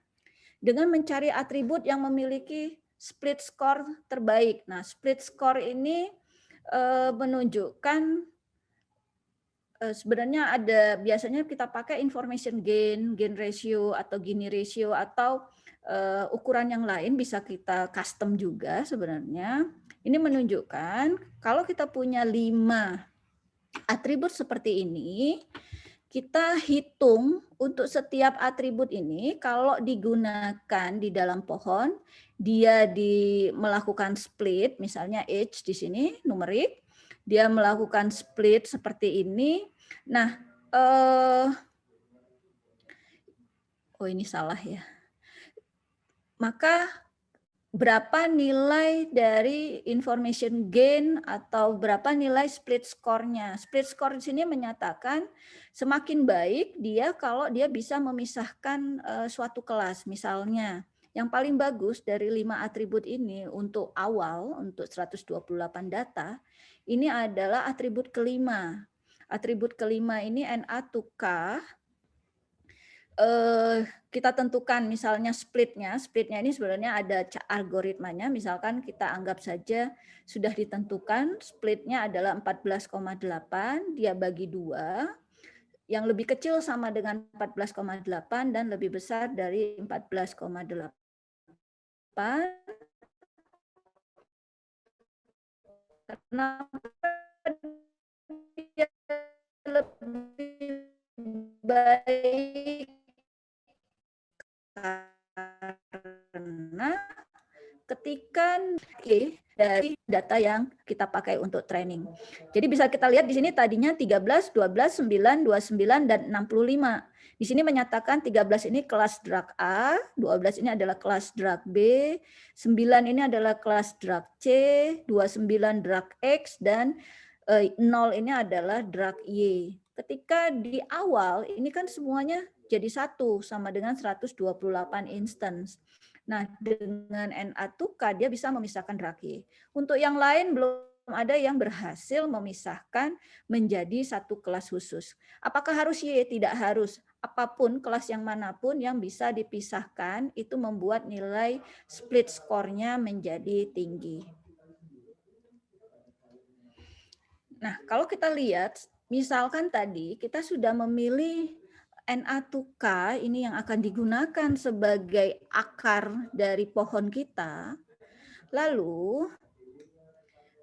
dengan mencari atribut yang memiliki split score terbaik. Nah, split score ini menunjukkan sebenarnya biasanya kita pakai information gain ratio atau Gini ratio atau ukuran yang lain bisa kita custom juga sebenarnya. Ini menunjukkan kalau kita punya 5 atribut seperti ini, kita hitung untuk setiap atribut ini kalau digunakan di dalam pohon, dia melakukan split, misalnya age di sini numerik, dia melakukan split seperti ini. Nah, oh ini salah ya. Maka berapa nilai dari information gain atau berapa nilai split score-nya. Split score di sini menyatakan semakin baik dia kalau dia bisa memisahkan suatu kelas. Misalnya, yang paling bagus dari 5 atribut ini untuk awal, untuk 128 data, ini adalah atribut kelima. Atribut kelima ini NA to K, kita tentukan misalnya splitnya ini sebenarnya ada algoritmanya, misalkan kita anggap saja sudah ditentukan splitnya adalah 14,8, dia bagi 2, yang lebih kecil sama dengan 14,8 dan lebih besar dari 14,8. Kenapa dia lebih baik? Karena ketika dari data yang kita pakai untuk training. Jadi bisa kita lihat di sini tadinya 13, 12, 9, 29, dan 65. Di sini menyatakan 13 ini kelas drag A, 12 ini adalah kelas drag B, 9 ini adalah kelas drag C, 29 drag X, dan 0 ini adalah drag Y. Ketika di awal ini kan semuanya jadi satu sama dengan 128 instance. Nah, dengan NA to K dia bisa memisahkan drag Y. Untuk yang lain belum ada yang berhasil memisahkan menjadi satu kelas khusus. Apakah harus Y? Tidak harus. Apapun kelas yang manapun yang bisa dipisahkan itu membuat nilai split score-nya menjadi tinggi. Nah, kalau kita lihat, misalkan tadi kita sudah memilih Na2K ini yang akan digunakan sebagai akar dari pohon kita. Lalu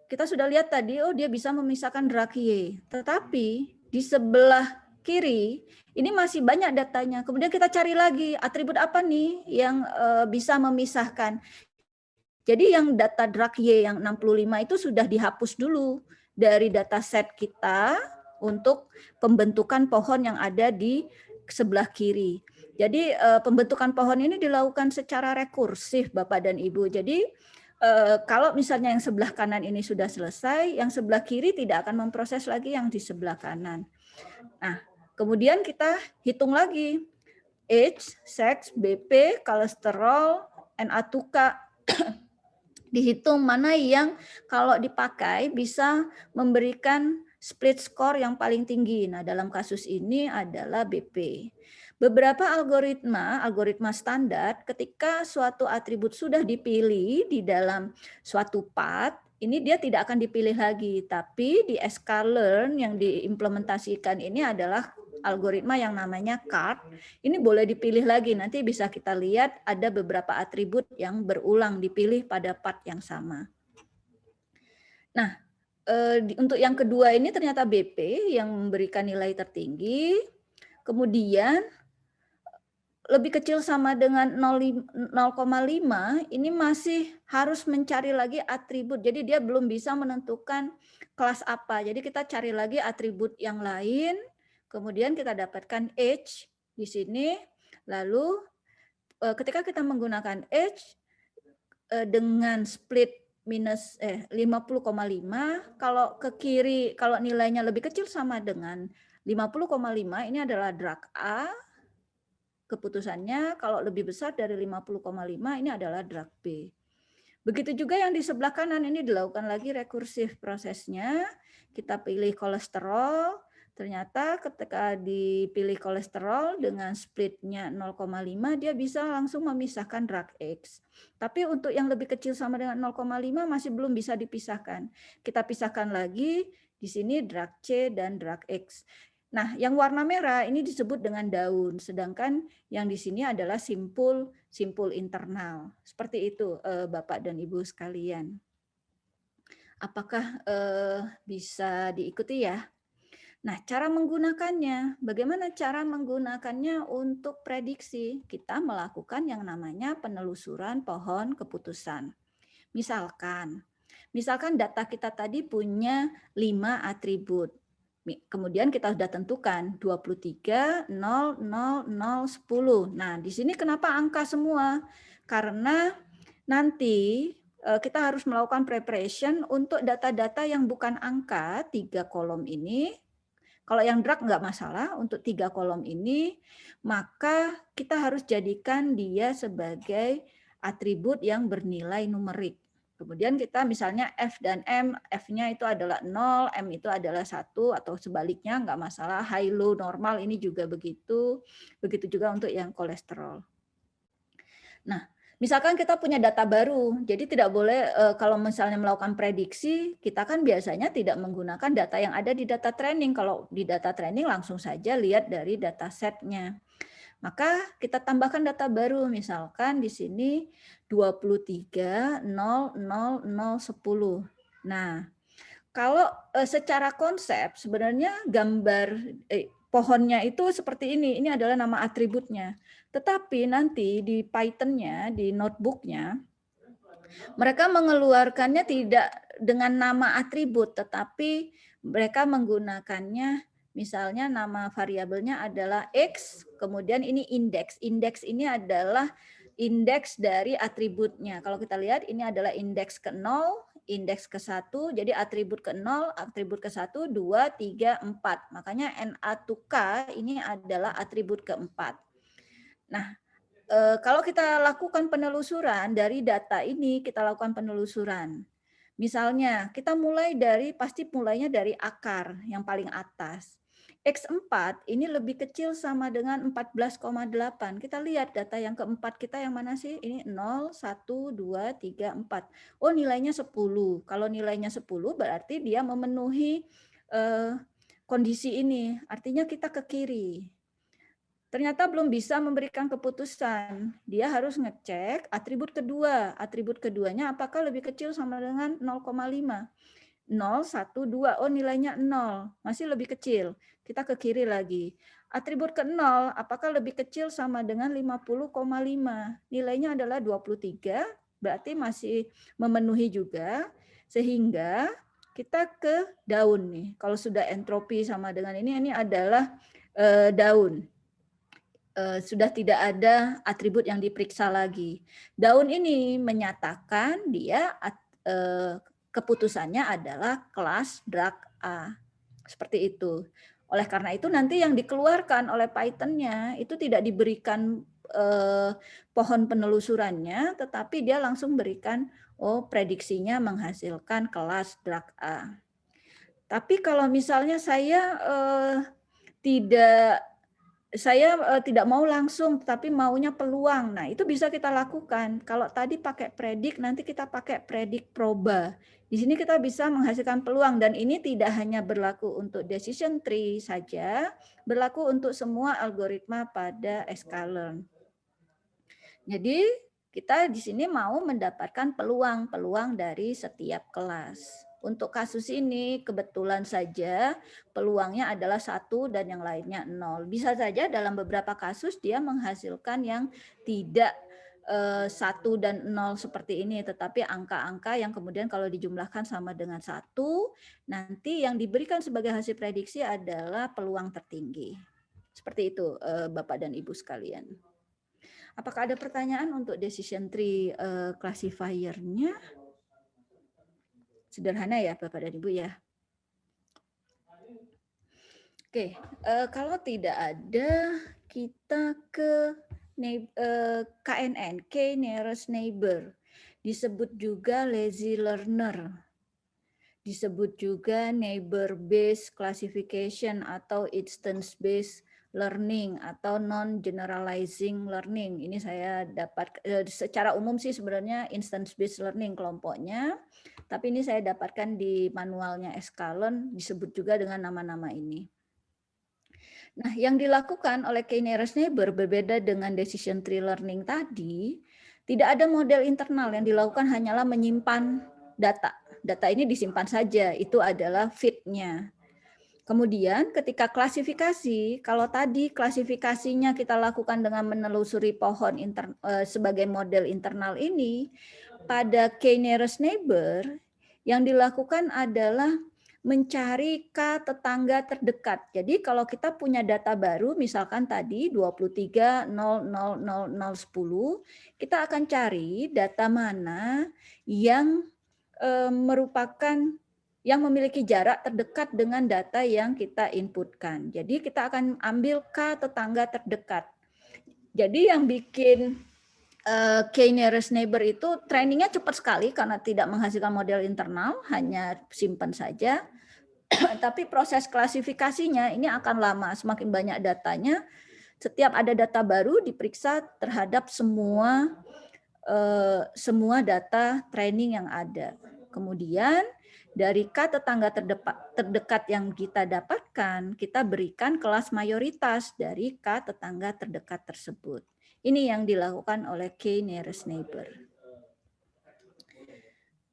kita sudah lihat tadi, oh dia bisa memisahkan Drachie. Tetapi di sebelah kiri ini masih banyak datanya. Kemudian kita cari lagi atribut apa nih yang bisa memisahkan. Jadi yang data Drachie yang 65 itu sudah dihapus dulu dari dataset kita untuk pembentukan pohon yang ada di sebelah kiri. Jadi pembentukan pohon ini dilakukan secara rekursif Bapak dan Ibu. Jadi kalau misalnya yang sebelah kanan ini sudah selesai, yang sebelah kiri tidak akan memproses lagi yang di sebelah kanan. Nah, kemudian kita hitung lagi age, sex, BP, kolesterol, Na2K. Dihitung mana yang kalau dipakai bisa memberikan split score yang paling tinggi. Nah, dalam kasus ini adalah BP. Beberapa algoritma standar ketika suatu atribut sudah dipilih di dalam suatu path, ini dia tidak akan dipilih lagi. Tapi di sklearn yang diimplementasikan ini adalah algoritma yang namanya CART. Ini boleh dipilih lagi, nanti bisa kita lihat ada beberapa atribut yang berulang dipilih pada part yang sama. Nah, untuk yang kedua ini ternyata BP yang memberikan nilai tertinggi, kemudian lebih kecil sama dengan 0,5, ini masih harus mencari lagi atribut. Jadi dia belum bisa menentukan kelas apa. Jadi kita cari lagi atribut yang lain, kemudian kita dapatkan age di sini. Lalu ketika kita menggunakan age dengan split minus 50,5, kalau ke kiri, kalau nilainya lebih kecil sama dengan 50,5, ini adalah drag A. Keputusannya kalau lebih besar dari 50,5 ini adalah drag B. Begitu juga yang di sebelah kanan ini dilakukan lagi rekursif prosesnya. Kita pilih kolesterol, ternyata ketika dipilih kolesterol dengan splitnya 0,5 dia bisa langsung memisahkan drag X. Tapi untuk yang lebih kecil sama dengan 0,5 masih belum bisa dipisahkan. Kita pisahkan lagi di sini drag C dan drag X. Nah, yang warna merah ini disebut dengan daun, sedangkan yang di sini adalah simpul internal. Seperti itu, Bapak dan Ibu sekalian. Apakah bisa diikuti ya? Nah, cara menggunakannya, bagaimana cara menggunakannya untuk prediksi? Kita melakukan yang namanya penelusuran pohon keputusan. Misalkan data kita tadi punya 5 atribut. Kemudian kita sudah tentukan 23, 0, 0, 0, 10. Nah, di sini kenapa angka semua? Karena nanti kita harus melakukan preparation untuk data-data yang bukan angka, 3 kolom ini. Kalau yang drag nggak masalah, untuk 3 kolom ini, maka kita harus jadikan dia sebagai atribut yang bernilai numerik. Kemudian kita misalnya F dan M, F-nya itu adalah 0, M itu adalah 1, atau sebaliknya nggak masalah, high, low, normal ini juga begitu. Begitu juga untuk yang kolesterol. Nah, misalkan kita punya data baru, jadi tidak boleh kalau misalnya melakukan prediksi, kita kan biasanya tidak menggunakan data yang ada di data training. Kalau di data training langsung saja lihat dari data setnya. Maka kita tambahkan data baru, misalkan di sini 23, 0, 0, 0, 10. Nah, kalau secara konsep sebenarnya gambar pohonnya itu seperti ini adalah nama atributnya. Tetapi nanti di Python-nya, di notebook-nya, mereka mengeluarkannya tidak dengan nama atribut, tetapi mereka menggunakannya misalnya nama variabelnya adalah X, kemudian ini indeks. Indeks ini adalah indeks dari atributnya. Kalau kita lihat ini adalah indeks ke 0, indeks ke 1, jadi atribut ke 0, atribut ke 1, 2, 3, 4. Makanya Na2K ini adalah atribut keempat. Nah, kalau kita lakukan penelusuran dari data ini, kita lakukan penelusuran. Misalnya, kita pasti mulainya dari akar yang paling atas. X4 ini lebih kecil sama dengan 14,8. Kita lihat data yang keempat kita yang mana sih? Ini 0, 1, 2, 3, 4. Oh, nilainya 10. Kalau nilainya 10 berarti dia memenuhi kondisi ini. Artinya kita ke kiri. ternyata belum bisa memberikan keputusan. Dia harus ngecek atribut kedua. Atribut keduanya apakah lebih kecil sama dengan 0,5. 0, 1, 2. Oh, nilainya 0. Masih lebih kecil. Kita ke kiri lagi. Atribut ke-0, apakah lebih kecil sama dengan 50,5. Nilainya adalah 23, berarti masih memenuhi juga. Sehingga kita ke daun nih. Kalau sudah entropi sama dengan ini adalah daun. Sudah tidak ada atribut yang diperiksa lagi. Daun ini menyatakan dia keputusannya adalah kelas drag A. Seperti itu. Oleh karena itu nanti yang dikeluarkan oleh Python-nya itu tidak diberikan pohon penelusurannya, tetapi dia langsung berikan prediksinya menghasilkan kelas drag A. Tapi kalau misalnya saya tidak mau langsung, tapi maunya peluang. Nah, itu bisa kita lakukan. Kalau tadi pakai predik, nanti kita pakai predik proba. Di sini kita bisa menghasilkan peluang, dan ini tidak hanya berlaku untuk decision tree saja, berlaku untuk semua algoritma pada sklearn. Jadi, kita di sini mau mendapatkan peluang-peluang dari setiap kelas. Untuk kasus ini kebetulan saja peluangnya adalah 1 dan yang lainnya 0. Bisa saja dalam beberapa kasus dia menghasilkan yang tidak 1 dan 0 seperti ini, tetapi angka-angka yang kemudian kalau dijumlahkan sama dengan 1, nanti yang diberikan sebagai hasil prediksi adalah peluang tertinggi. Seperti itu Bapak dan Ibu sekalian. Apakah ada pertanyaan untuk decision tree classifier-nya? Sederhana ya Bapak dan Ibu ya. Oke, kalau tidak ada, kita ke KNN, K nearest neighbor. Disebut juga lazy learner. Disebut juga neighbor based classification atau instance based learning atau non-generalizing learning. Ini saya dapat secara umum sih sebenarnya instance based learning kelompoknya, tapi ini saya dapatkan di manualnya sklearn disebut juga dengan nama-nama ini. Nah, yang dilakukan oleh K nearest neighbor berbeda dengan decision tree learning tadi, tidak ada model internal, yang dilakukan hanyalah menyimpan data. Data ini disimpan saja, itu adalah fit-nya. Kemudian ketika klasifikasi, kalau tadi klasifikasinya kita lakukan dengan menelusuri pohon sebagai model internal ini, pada K nearest neighbor yang dilakukan adalah mencari K tetangga terdekat. Jadi kalau kita punya data baru, misalkan tadi 23, 0, 0, 0, 0, 10, kita akan cari data mana yang merupakan yang memiliki jarak terdekat dengan data yang kita inputkan. Jadi kita akan ambil K tetangga terdekat. Jadi yang bikin K nearest neighbor itu trainingnya cepat sekali karena tidak menghasilkan model internal, hanya simpan saja. Tapi proses klasifikasinya ini akan lama, semakin banyak datanya. Setiap ada data baru diperiksa terhadap semua data training yang ada. Kemudian dari K tetangga terdekat yang kita dapatkan, kita berikan kelas mayoritas dari K tetangga terdekat tersebut. Ini yang dilakukan oleh K nearest neighbor.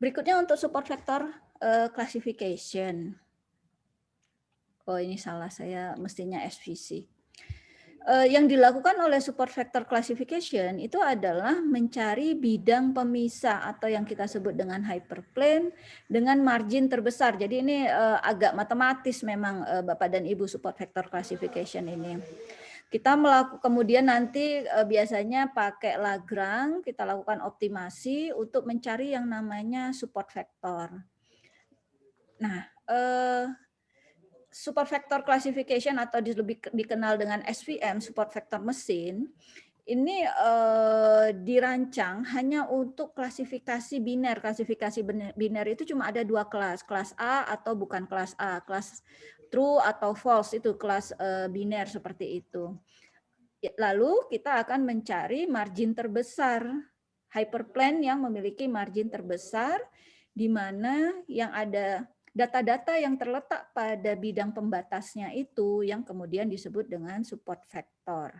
Berikutnya untuk support vector classification. Oh, ini salah, saya mestinya SVC. Yang dilakukan oleh support vector classification itu adalah mencari bidang pemisah atau yang kita sebut dengan hyperplane dengan margin terbesar. Jadi ini agak matematis memang Bapak dan Ibu support vector classification ini. Kita kemudian nanti biasanya pakai Lagrange, kita lakukan optimasi untuk mencari yang namanya support vector. Nah, support vector classification atau lebih dikenal dengan SVM, support vector mesin, ini dirancang hanya untuk klasifikasi biner. Klasifikasi biner itu cuma ada 2 kelas, kelas A atau bukan kelas A, kelas true atau false, itu kelas biner seperti itu. Lalu kita akan mencari margin terbesar, hyperplane yang memiliki margin terbesar, di mana yang ada data-data yang terletak pada bidang pembatasnya itu yang kemudian disebut dengan support vector.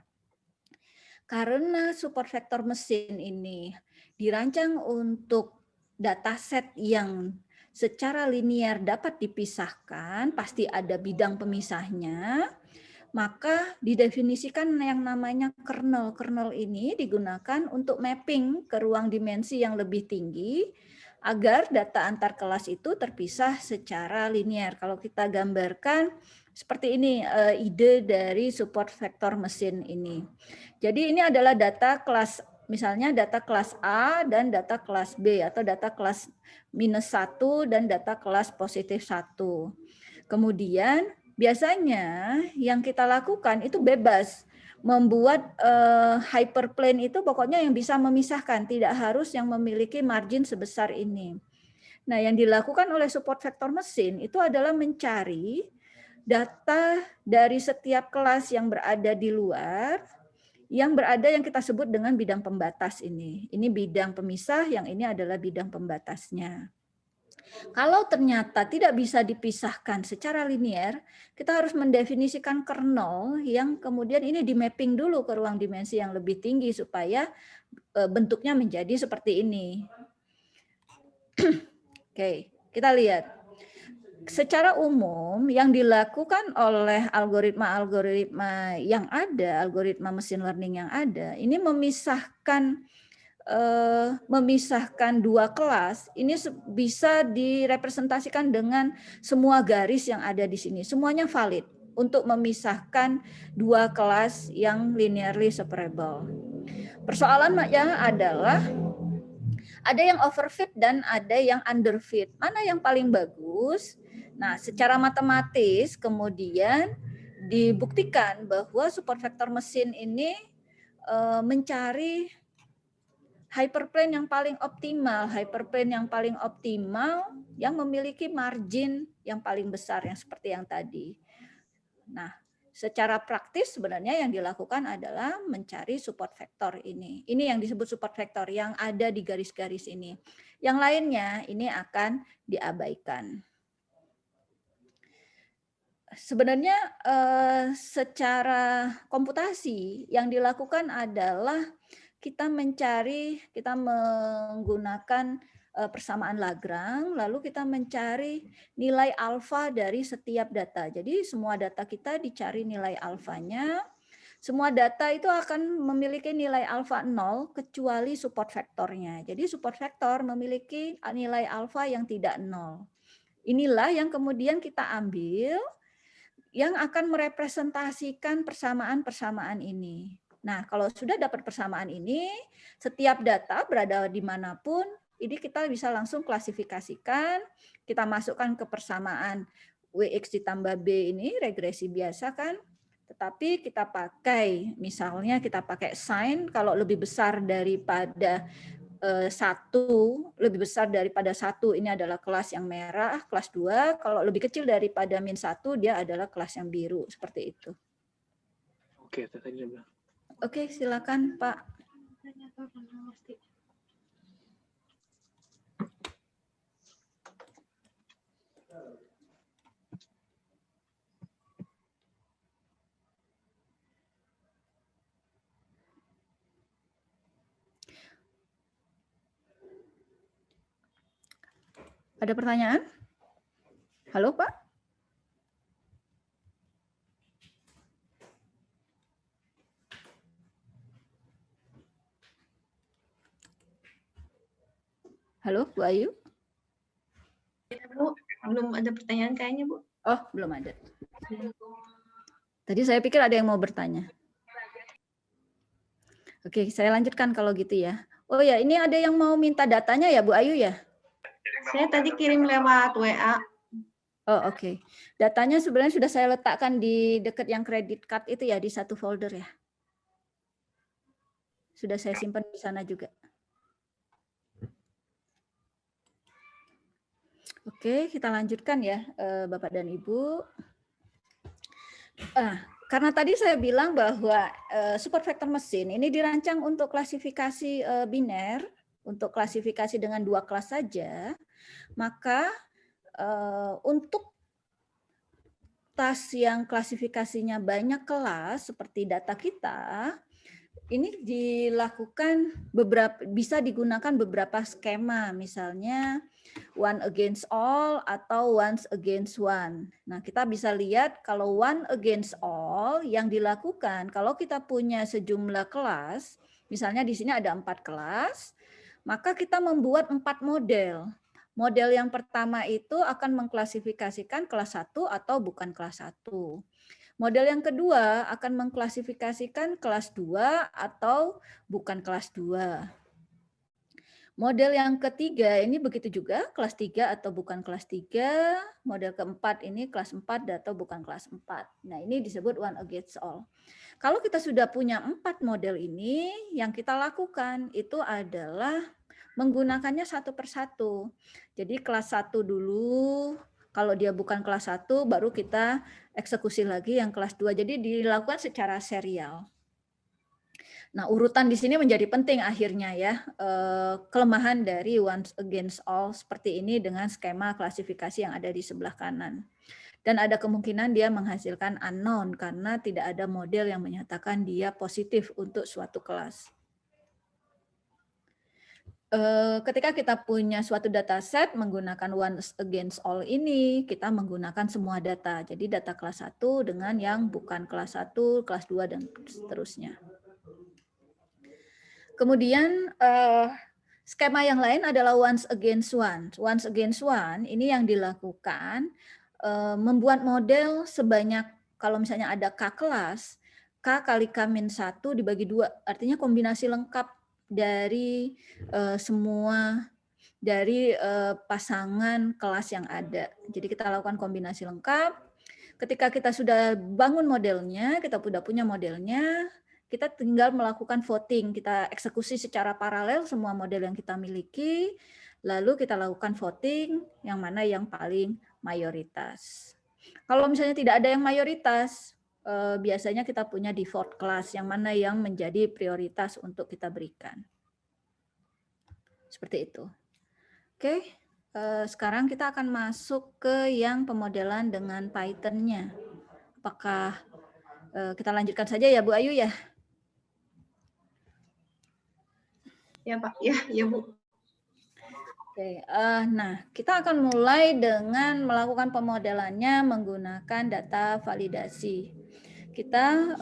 Karena support vektor mesin ini dirancang untuk dataset yang secara linear dapat dipisahkan, pasti ada bidang pemisahnya, maka didefinisikan yang namanya kernel. Kernel ini digunakan untuk mapping ke ruang dimensi yang lebih tinggi agar data antar kelas itu terpisah secara linear. Kalau kita gambarkan seperti ini ide dari support vektor mesin ini. Jadi ini adalah data kelas, misalnya data kelas A dan data kelas B, atau data kelas -1 dan data kelas +1. Kemudian biasanya yang kita lakukan itu bebas membuat hyperplane itu pokoknya yang bisa memisahkan, tidak harus yang memiliki margin sebesar ini. Nah, yang dilakukan oleh support vektor mesin itu adalah mencari data dari setiap kelas yang berada di luar, yang berada yang kita sebut dengan bidang pembatas ini. Ini bidang pemisah, yang ini adalah bidang pembatasnya. Kalau ternyata tidak bisa dipisahkan secara linear, kita harus mendefinisikan kernel yang kemudian ini di mapping dulu ke ruang dimensi yang lebih tinggi supaya bentuknya menjadi seperti ini. Oke, kita lihat. Secara umum yang dilakukan oleh algoritma-algoritma yang ada, algoritma machine learning yang ada, ini memisahkan dua kelas, ini bisa direpresentasikan dengan semua garis yang ada di sini. Semuanya valid untuk memisahkan dua kelas yang linearly separable. Persoalannya adalah ada yang overfit dan ada yang underfit. Mana yang paling bagus? Nah, secara matematis kemudian dibuktikan bahwa support vektor mesin ini mencari hyperplane yang paling optimal, yang memiliki margin yang paling besar, yang seperti yang tadi. Nah, secara praktis sebenarnya yang dilakukan adalah mencari support vektor ini. Ini yang disebut support vektor yang ada di garis-garis ini. Yang lainnya ini akan diabaikan. Sebenarnya secara komputasi yang dilakukan adalah kita menggunakan persamaan Lagrange, lalu kita mencari nilai alfa dari setiap data. Jadi semua data kita dicari nilai alfanya. Semua data itu akan memiliki nilai alfa 0 kecuali support vektornya. Jadi support vektor memiliki nilai alfa yang tidak 0. Inilah yang kemudian kita ambil yang akan merepresentasikan persamaan-persamaan ini. Nah, kalau sudah dapat persamaan ini, setiap data berada dimanapun, ini kita bisa langsung klasifikasikan, kita masukkan ke persamaan WX ditambah B ini, regresi biasa kan, tetapi kita pakai, misalnya kita pakai sign, kalau lebih besar daripada lebih besar daripada 1 ini adalah kelas yang merah, kelas 2, kalau lebih kecil daripada -1 dia adalah kelas yang biru, seperti itu. Oke, tadi udah. Oke, silakan Pak. Ada pertanyaan? Halo, Pak? Halo, Bu Ayu? Bu, belum ada pertanyaan kayaknya, Bu. Oh, belum ada. Tadi saya pikir ada yang mau bertanya. Oke, saya lanjutkan kalau gitu ya. Oh ya, ini ada yang mau minta datanya ya, Bu Ayu ya? Saya tadi kirim lewat WA. Oh, oke. Datanya sebenarnya sudah saya letakkan di dekat yang credit card itu ya, di satu folder ya. Sudah saya simpan di sana juga. Oke, kita lanjutkan ya, Bapak dan Ibu. Karena tadi saya bilang bahwa support vektor mesin ini dirancang untuk klasifikasi biner, untuk klasifikasi dengan 2 kelas saja, maka untuk tas yang klasifikasinya banyak kelas seperti data kita, ini dilakukan bisa digunakan beberapa skema, misalnya one against all atau once against one. Nah, kita bisa lihat kalau one against all yang dilakukan kalau kita punya sejumlah kelas, misalnya di sini ada 4 kelas, maka kita membuat 4 model. Model yang pertama itu akan mengklasifikasikan kelas 1 atau bukan kelas 1. Model yang kedua akan mengklasifikasikan kelas 2 atau bukan kelas 2. Model yang ketiga ini begitu juga, kelas 3 atau bukan kelas 3. Model keempat ini kelas 4 atau bukan kelas 4. Nah, ini disebut one against all. Kalau kita sudah punya 4 model ini, yang kita lakukan itu adalah menggunakannya satu persatu. Jadi kelas 1 dulu, kalau dia bukan kelas 1 baru kita eksekusi lagi yang kelas 2. Jadi dilakukan secara serial. Nah, urutan di sini menjadi penting akhirnya ya. Kelemahan dari once against all seperti ini dengan skema klasifikasi yang ada di sebelah kanan. Dan ada kemungkinan dia menghasilkan unknown karena tidak ada model yang menyatakan dia positif untuk suatu kelas. Ketika kita punya suatu dataset menggunakan once against all ini, kita menggunakan semua data. Jadi data kelas 1 dengan yang bukan kelas 1, kelas 2, dan seterusnya. Kemudian skema yang lain adalah once against one. Once against one ini yang dilakukan membuat model sebanyak, kalau misalnya ada K kelas, K kali K-1 dibagi 2, artinya kombinasi lengkap dari semua dari pasangan kelas yang ada. Jadi kita lakukan kombinasi lengkap. Ketika kita sudah bangun modelnya, kita sudah punya modelnya, kita tinggal melakukan voting. Kita eksekusi secara paralel semua model yang kita miliki, lalu kita lakukan voting yang mana yang paling mayoritas. Kalau misalnya tidak ada yang mayoritas, biasanya kita punya default class yang mana yang menjadi prioritas untuk kita berikan. Seperti itu. Oke, sekarang kita akan masuk ke yang pemodelan dengan Python-nya. Apakah kita lanjutkan saja ya Bu Ayu ya? Ya Pak, ya Bu. Oke, nah kita akan mulai dengan melakukan pemodelannya menggunakan data validasi. Kita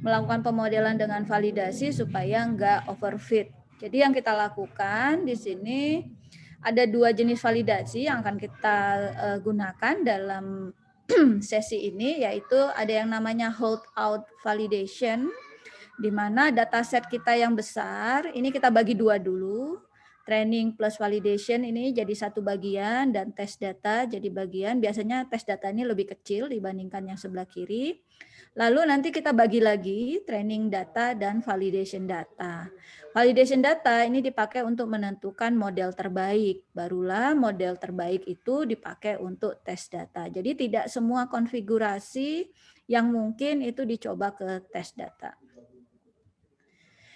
melakukan pemodelan dengan validasi supaya nggak overfit. Jadi yang kita lakukan di sini ada 2 jenis validasi yang akan kita gunakan dalam sesi ini, yaitu ada yang namanya holdout validation, di mana dataset kita yang besar ini kita bagi 2 dulu. Training plus validation ini jadi satu bagian dan tes data jadi bagian. Biasanya tes data ini lebih kecil dibandingkan yang sebelah kiri. Lalu nanti kita bagi lagi training data dan validation data. Validation data ini dipakai untuk menentukan model terbaik. Barulah model terbaik itu dipakai untuk tes data. Jadi tidak semua konfigurasi yang mungkin itu dicoba ke tes data.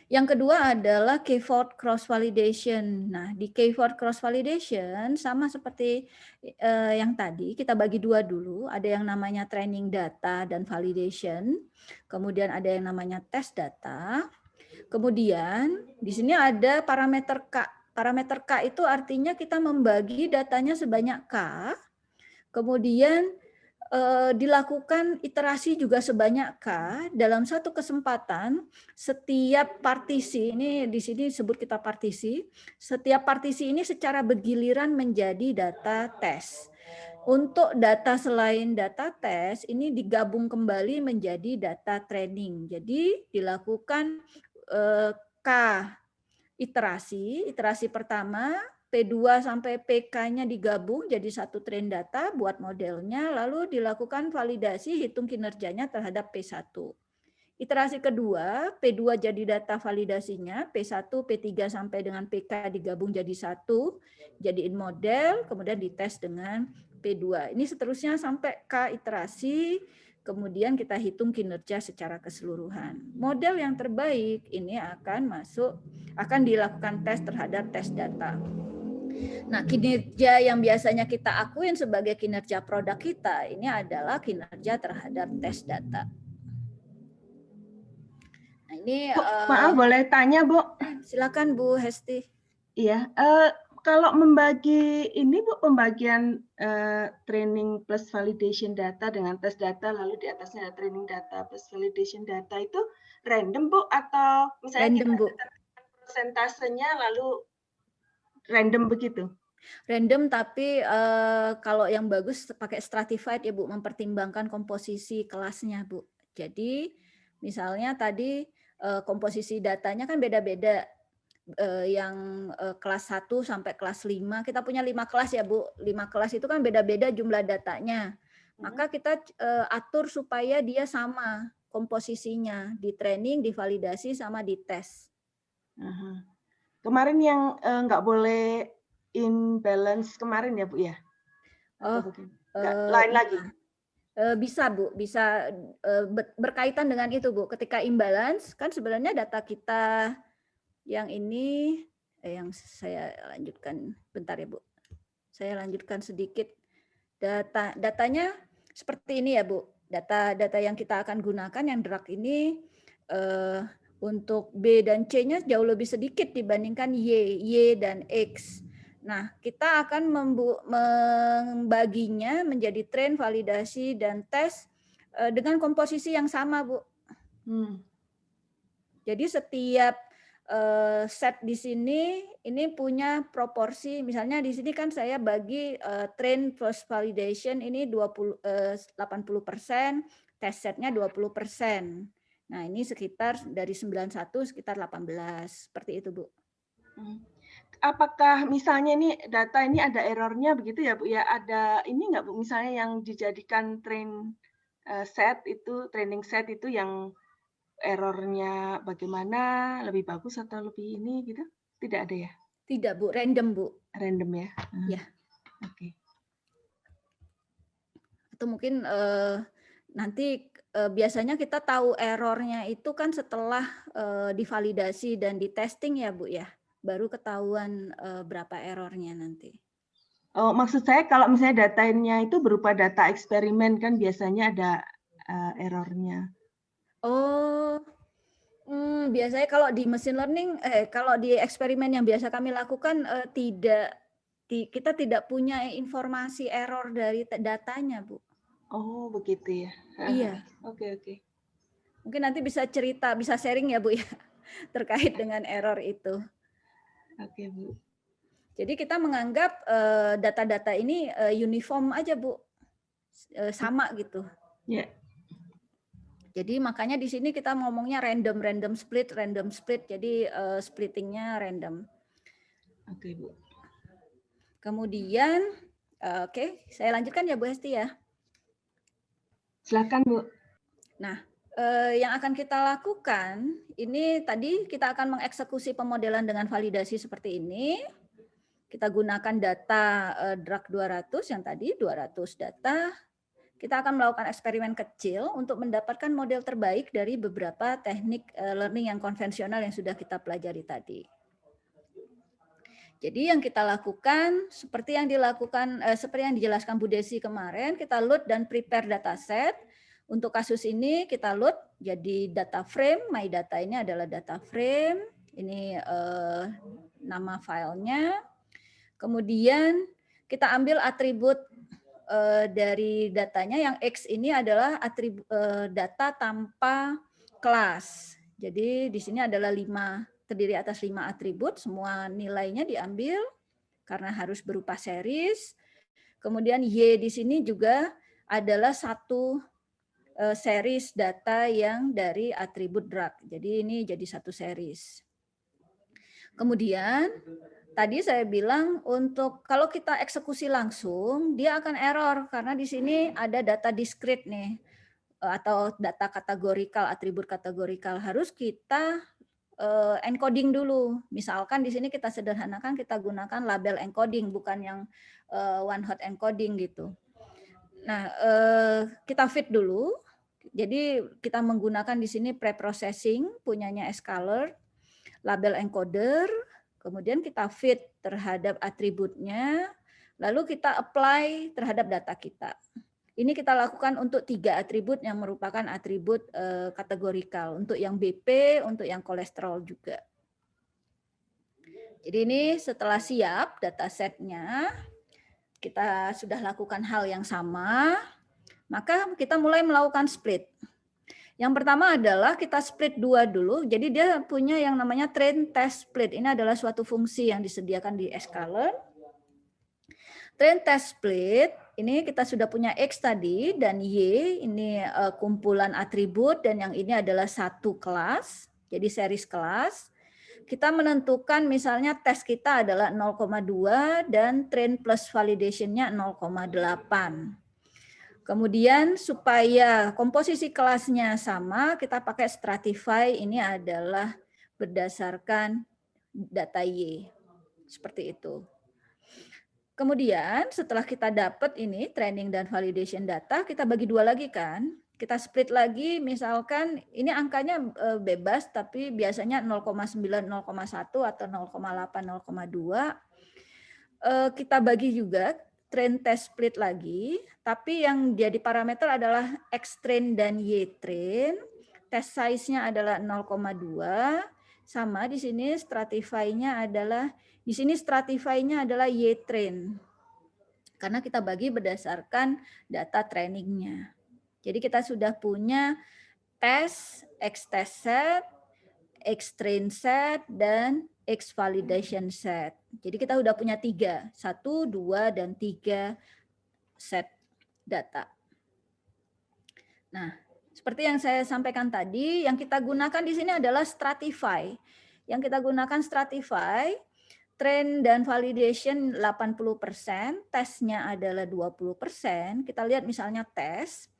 Yang kedua adalah K-fold cross validation. Nah, di K-fold cross validation sama seperti yang tadi, kita bagi 2 dulu. Ada yang namanya training data dan validation. Kemudian ada yang namanya test data. Kemudian di sini ada parameter K. Parameter K itu artinya kita membagi datanya sebanyak K. Kemudian dilakukan iterasi juga sebanyak K dalam satu kesempatan. Setiap partisi, ini di sini disebut kita partisi, setiap partisi ini secara bergiliran menjadi data tes. Untuk data selain data tes ini digabung kembali menjadi data training. Jadi dilakukan K iterasi pertama, P2 sampai PK-nya digabung jadi satu train data buat modelnya, lalu dilakukan validasi hitung kinerjanya terhadap P1. Iterasi kedua, P2 jadi data validasinya, P1, P3 sampai dengan PK digabung jadi satu, jadiin model, kemudian dites dengan P2. Ini seterusnya sampai K iterasi, kemudian kita hitung kinerja secara keseluruhan. Model yang terbaik ini akan dilakukan tes terhadap tes data. Nah, kinerja yang biasanya kita akuin sebagai kinerja produk kita ini adalah kinerja terhadap tes data. Nah, ini Bu, maaf boleh tanya, Bu? silakan Bu Hesti. Iya, kalau membagi ini Bu, pembagian training plus validation data dengan tes data, lalu di atasnya ada training data plus validation data itu random Bu, atau misalnya Random, kita Bu. persentasenya lalu random begitu? Random, tapi kalau yang bagus pakai stratified ya Bu, mempertimbangkan komposisi kelasnya Bu. Jadi misalnya tadi komposisi datanya kan beda-beda. Yang kelas 1 sampai kelas 5, kita punya 5 kelas ya Bu. 5 kelas itu kan beda-beda jumlah datanya. Maka kita atur supaya dia sama komposisinya, di training, divalidasi, sama di tes. Kemarin yang nggak boleh imbalance kemarin ya Bu ya? Atau lain lagi? Bisa Bu, bisa berkaitan dengan itu Bu. Ketika imbalance, kan sebenarnya data kita yang ini, yang saya lanjutkan, bentar ya Bu. Saya lanjutkan sedikit. Datanya seperti ini ya Bu. Data yang kita akan gunakan yang drag ini untuk B dan C-nya jauh lebih sedikit dibandingkan Y dan X. Nah, kita akan membaginya menjadi train, validasi, dan tes dengan komposisi yang sama, Bu. Jadi setiap set di sini ini punya proporsi, misalnya di sini kan saya bagi train plus validation ini 80%, test setnya 20%. Nah, ini sekitar dari 91 sekitar 18, seperti itu Bu. Apakah misalnya ini data ini ada errornya begitu ya Bu ya? Ada ini nggak Bu, misalnya yang dijadikan training set itu yang errornya bagaimana, lebih bagus atau lebih ini gitu? Tidak ada ya? Tidak Bu, random Bu. Random ya? Ya. Oke. Atau mungkin nanti biasanya kita tahu errornya itu kan setelah divalidasi dan di testing ya Bu ya, baru ketahuan berapa errornya nanti. Oh, maksud saya kalau misalnya datanya itu berupa data eksperimen kan biasanya ada errornya. Oh, biasanya kalau di machine learning, kalau di eksperimen yang biasa kami lakukan kita tidak punya informasi error dari datanya Bu. Oh, begitu ya. Iya. Oke. Mungkin nanti bisa sharing ya Bu ya, terkait dengan error itu. Oke Bu. Jadi kita menganggap data-data ini uniform aja Bu, sama gitu. Ya. Jadi makanya di sini kita ngomongnya random split. Jadi splittingnya random. Oke Bu. Kemudian, saya lanjutkan ya Bu Hesti ya. Silakan Bu. Nah, yang akan kita lakukan ini tadi kita akan mengeksekusi pemodelan dengan validasi seperti ini. Kita gunakan data drag 200 yang tadi 200 data. Kita akan melakukan eksperimen kecil untuk mendapatkan model terbaik dari beberapa teknik learning yang konvensional yang sudah kita pelajari tadi. Jadi yang kita lakukan seperti yang dijelaskan Bu Desi kemarin, kita load dan prepare dataset. Untuk kasus ini kita load jadi data frame, my data ini adalah data frame, ini nama filenya. Kemudian kita ambil atribut dari datanya, yang X ini adalah atribut data tanpa kelas. Jadi di sini adalah terdiri atas 5 atribut, semua nilainya diambil karena harus berupa series. Kemudian Y di sini juga adalah satu series data yang dari atribut drag. Jadi ini jadi satu series. Kemudian tadi saya bilang untuk kalau kita eksekusi langsung dia akan error karena di sini ada data discrete nih atau data kategorikal, atribut kategorikal, harus kita encoding dulu. Misalkan di sini kita sederhanakan, kita gunakan label encoding, bukan yang one hot encoding gitu. Nah, kita fit dulu. Jadi kita menggunakan di sini preprocessing punyanya Scalar, label encoder, kemudian kita fit terhadap atributnya, lalu kita apply terhadap data kita. Ini kita lakukan untuk 3 atribut yang merupakan atribut kategorikal. Untuk yang BP, untuk yang kolesterol juga. Jadi ini setelah siap datasetnya, kita sudah lakukan hal yang sama, maka kita mulai melakukan split. Yang pertama adalah kita split 2 dulu. Jadi dia punya yang namanya train test split. Ini adalah suatu fungsi yang disediakan di Scikit-learn. Train test split, ini kita sudah punya X tadi, dan Y, ini kumpulan atribut, dan yang ini adalah satu kelas, jadi series kelas. Kita menentukan misalnya tes kita adalah 0,2 dan train plus validation-nya 0,8. Kemudian supaya komposisi kelasnya sama, kita pakai stratify, ini adalah berdasarkan data Y. Seperti itu. Kemudian setelah kita dapat ini training dan validation data, kita bagi 2 lagi kan. Kita split lagi, misalkan ini angkanya bebas, tapi biasanya 0,9, 0,1 atau 0,8, 0,2. Kita bagi juga train test split lagi, tapi yang jadi parameter adalah X train dan Y train. Test size-nya adalah 0,2. Sama di sini stratify-nya adalah Y train. Karena kita bagi berdasarkan data trainingnya. Jadi kita sudah punya tes, X test set, X train set, dan X validation set. Jadi kita sudah punya 3, 1, 2, dan 3 set data. Nah, seperti yang saya sampaikan tadi, yang kita gunakan di sini adalah stratify. Yang kita gunakan stratify, train dan validation 80%, tesnya adalah 20%. Kita lihat misalnya tes,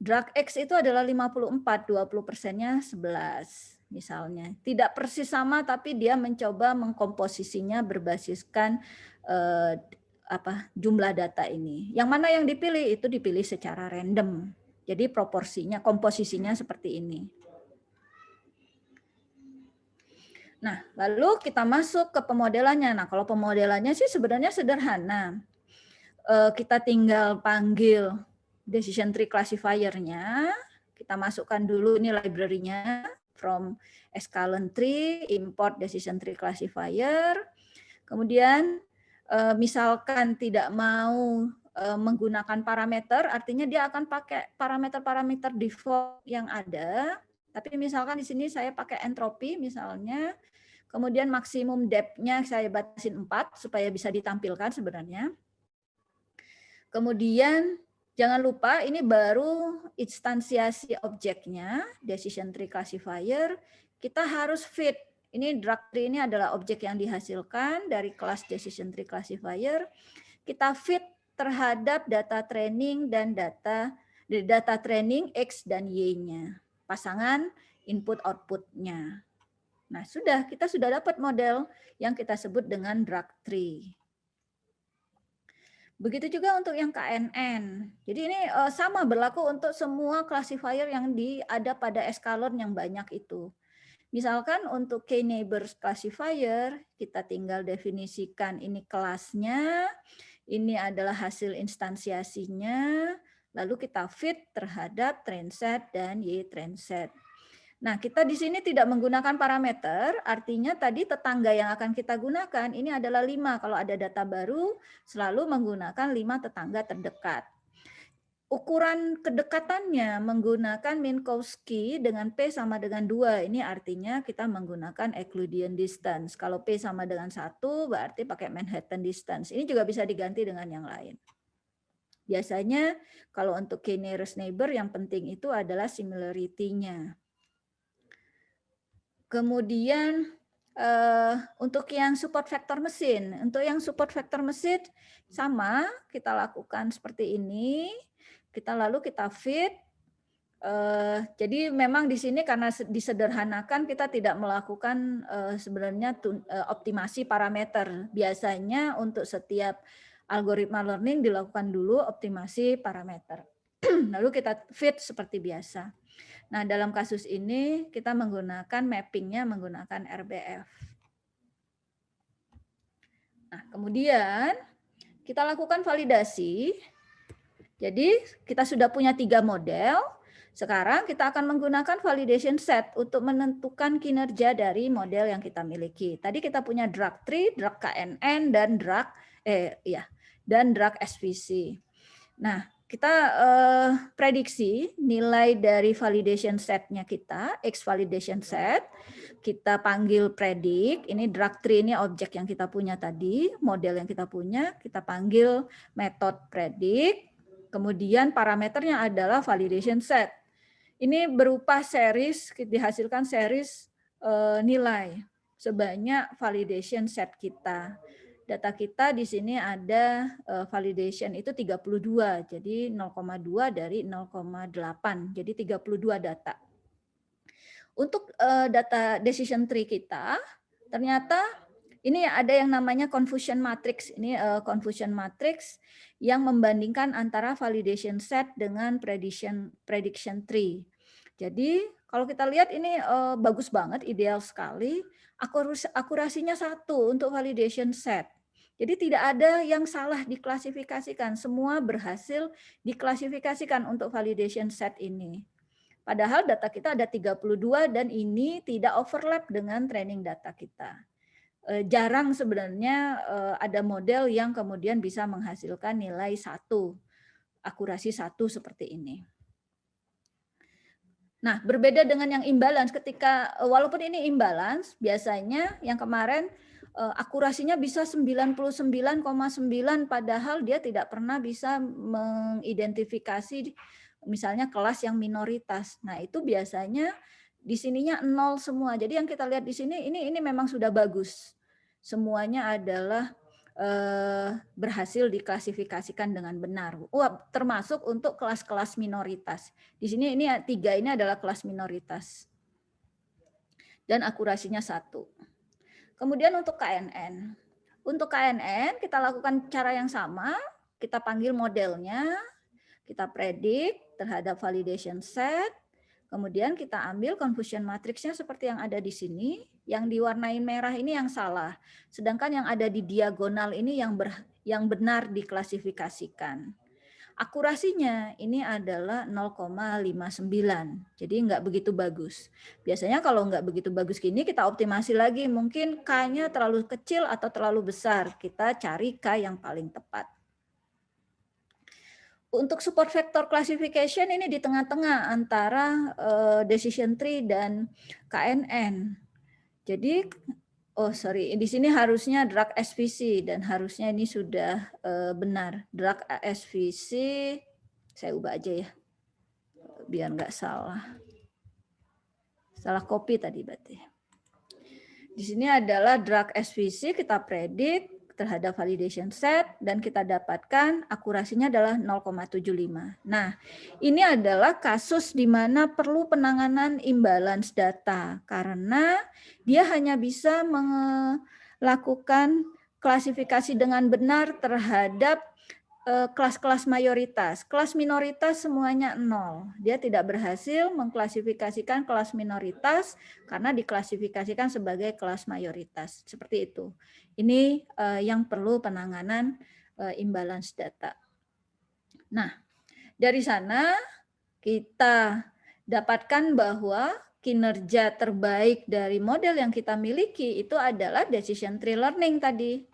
drug X itu adalah 54, 20%-nya 11 misalnya. Tidak persis sama, tapi dia mencoba mengkomposisinya berbasiskan jumlah data ini. Yang mana yang dipilih, itu dipilih secara random. Jadi proporsinya, komposisinya seperti ini. Nah, lalu kita masuk ke pemodelannya. Nah, kalau pemodelannya sih sebenarnya sederhana. Kita tinggal panggil decision tree classifier-nya. Kita masukkan dulu ini library-nya from Scikit-learn tree, import decision tree classifier. Kemudian misalkan tidak mau menggunakan parameter, artinya dia akan pakai parameter-parameter default yang ada. Tapi misalkan di sini saya pakai entropi misalnya, kemudian maksimum depth-nya saya batasin 4 supaya bisa ditampilkan sebenarnya. Kemudian jangan lupa ini baru instansiasi objeknya, decision tree classifier. Kita harus fit. Ini drug tree ini adalah objek yang dihasilkan dari kelas decision tree classifier. Kita fit terhadap data training dan data training X dan Y-nya. Pasangan input output-nya. Nah, kita sudah dapat model yang kita sebut dengan drug tree. Begitu juga untuk yang KNN. Jadi ini sama berlaku untuk semua classifier yang ada pada Scikit-learn yang banyak itu. Misalkan untuk K-neighbors classifier, kita tinggal definisikan ini kelasnya, ini adalah hasil instansiasinya, lalu kita fit terhadap train set dan Y train set. Nah, kita di sini tidak menggunakan parameter, artinya tadi tetangga yang akan kita gunakan ini adalah 5. Kalau ada data baru, selalu menggunakan 5 tetangga terdekat. Ukuran kedekatannya menggunakan Minkowski dengan P sama dengan 2. Ini artinya kita menggunakan Euclidean distance. Kalau P sama dengan 1, berarti pakai Manhattan distance. Ini juga bisa diganti dengan yang lain. Biasanya kalau untuk K nearest neighbor yang penting itu adalah similarity-nya. Kemudian untuk yang support vektor mesin, sama kita lakukan seperti ini. Lalu kita fit. Jadi memang di sini karena disederhanakan kita tidak melakukan sebenarnya optimasi parameter. Biasanya untuk setiap algoritma learning dilakukan dulu optimasi parameter. Lalu kita fit seperti biasa. Nah, dalam kasus ini kita menggunakan mappingnya menggunakan RBF. Nah, kemudian kita lakukan validasi. Jadi kita sudah punya 3 model. Sekarang kita akan menggunakan validation set untuk menentukan kinerja dari model yang kita miliki. Tadi kita punya drug tree, drug KNN, dan drug SVC. Nah, kita prediksi nilai dari validation setnya kita, X validation set, kita panggil predict, ini drug tree ini objek yang kita punya tadi, model yang kita punya, kita panggil method predict, kemudian parameternya adalah validation set. Ini berupa series, dihasilkan series nilai sebanyak validation set kita. Data kita di sini ada validation itu 32, jadi 0,2 dari 0,8, jadi 32 data. Untuk data decision tree kita, ternyata ini ada yang namanya confusion matrix. Ini confusion matrix yang membandingkan antara validation set dengan prediction tree. Jadi kalau kita lihat ini bagus banget, ideal sekali. Akurasinya 1 untuk validation set. Jadi tidak ada yang salah diklasifikasikan, semua berhasil diklasifikasikan untuk validation set ini. Padahal data kita ada 32 dan ini tidak overlap dengan training data kita. Jarang sebenarnya ada model yang kemudian bisa menghasilkan nilai 1, akurasi 1 seperti ini. Nah, berbeda dengan yang imbalance, ketika walaupun ini imbalance, biasanya yang kemarin akurasinya bisa 99,9 padahal dia tidak pernah bisa mengidentifikasi misalnya kelas yang minoritas. Nah, itu biasanya di sininya 0 semua. Jadi yang kita lihat di sini ini memang sudah bagus. Semuanya adalah berhasil diklasifikasikan dengan benar. Termasuk untuk kelas-kelas minoritas. Di sini ini 3 ini adalah kelas minoritas. Dan akurasinya 1. Kemudian untuk KNN. Untuk KNN kita lakukan cara yang sama, kita panggil modelnya, kita predik terhadap validation set, kemudian kita ambil confusion matrixnya seperti yang ada di sini, yang diwarnai merah ini yang salah, sedangkan yang ada di diagonal ini yang benar diklasifikasikan. Akurasinya ini adalah 0,59, jadi nggak begitu bagus. Biasanya kalau nggak begitu bagus gini kita optimasi lagi, mungkin K-nya terlalu kecil atau terlalu besar, kita cari K yang paling tepat. Untuk support vector classification ini di tengah-tengah antara decision tree dan KNN. Jadi, di sini harusnya drug SVC dan harusnya ini sudah benar. Drug SVC, saya ubah aja ya, biar nggak salah. Salah copy tadi berarti. Di sini adalah drug SVC, kita predik terhadap validation set dan kita dapatkan akurasinya adalah 0,75. Nah, ini adalah kasus di mana perlu penanganan imbalance data karena dia hanya bisa melakukan klasifikasi dengan benar terhadap kelas-kelas mayoritas. Kelas minoritas semuanya 0. Dia tidak berhasil mengklasifikasikan kelas minoritas karena diklasifikasikan sebagai kelas mayoritas. Seperti itu. Ini yang perlu penanganan imbalance data. Nah, dari sana kita dapatkan bahwa kinerja terbaik dari model yang kita miliki itu adalah decision tree learning tadi.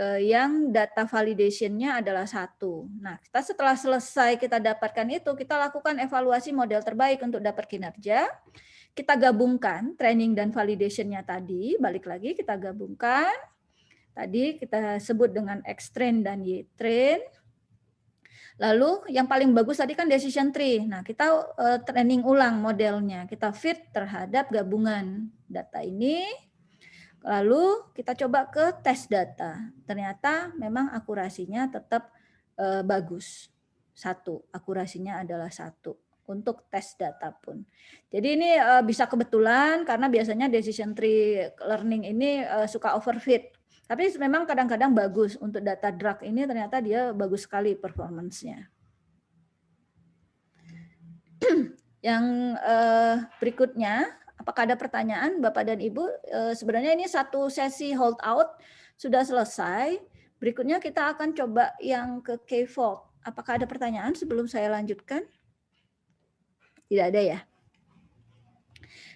Yang data validation-nya adalah 1. Nah, kita setelah selesai kita dapatkan itu, kita lakukan evaluasi model terbaik untuk dapat kinerja. Kita gabungkan training dan validation-nya tadi, balik lagi kita gabungkan. Tadi kita sebut dengan X-train dan Y-train. Lalu yang paling bagus tadi kan decision tree. Nah, kita training ulang modelnya. Kita fit terhadap gabungan data ini. Lalu kita coba ke tes data. Ternyata memang akurasinya tetap bagus. 1, akurasinya adalah 1 untuk tes data pun. Jadi ini bisa kebetulan karena biasanya decision tree learning ini suka overfit. Tapi memang kadang-kadang bagus untuk data drug ini ternyata dia bagus sekali performance-nya. Yang berikutnya, apakah ada pertanyaan Bapak dan Ibu? Sebenarnya ini satu sesi hold out sudah selesai. Berikutnya kita akan coba yang ke K-fold. apakah ada pertanyaan sebelum saya lanjutkan? Tidak ada ya?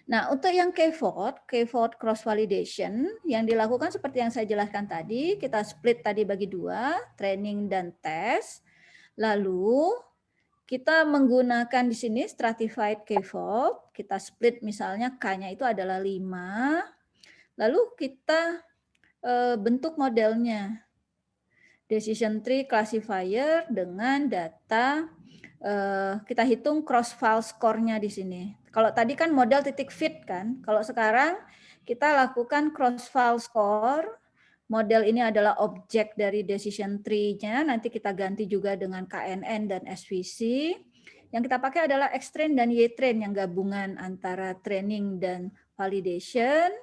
Nah, untuk yang K-vote cross validation yang dilakukan seperti yang saya jelaskan tadi, kita split tadi bagi 2, training dan tes. Lalu kita menggunakan di sini stratified K-vote, kita split misalnya K-nya itu adalah 5. Lalu kita bentuk modelnya. Decision tree classifier dengan data kita hitung cross file score-nya di sini. Kalau tadi kan model titik fit kan, kalau sekarang kita lakukan cross file score. Model ini adalah objek dari decision tree-nya, nanti kita ganti juga dengan KNN dan SVC. Yang kita pakai adalah X-train dan Y-train yang gabungan antara training dan validation.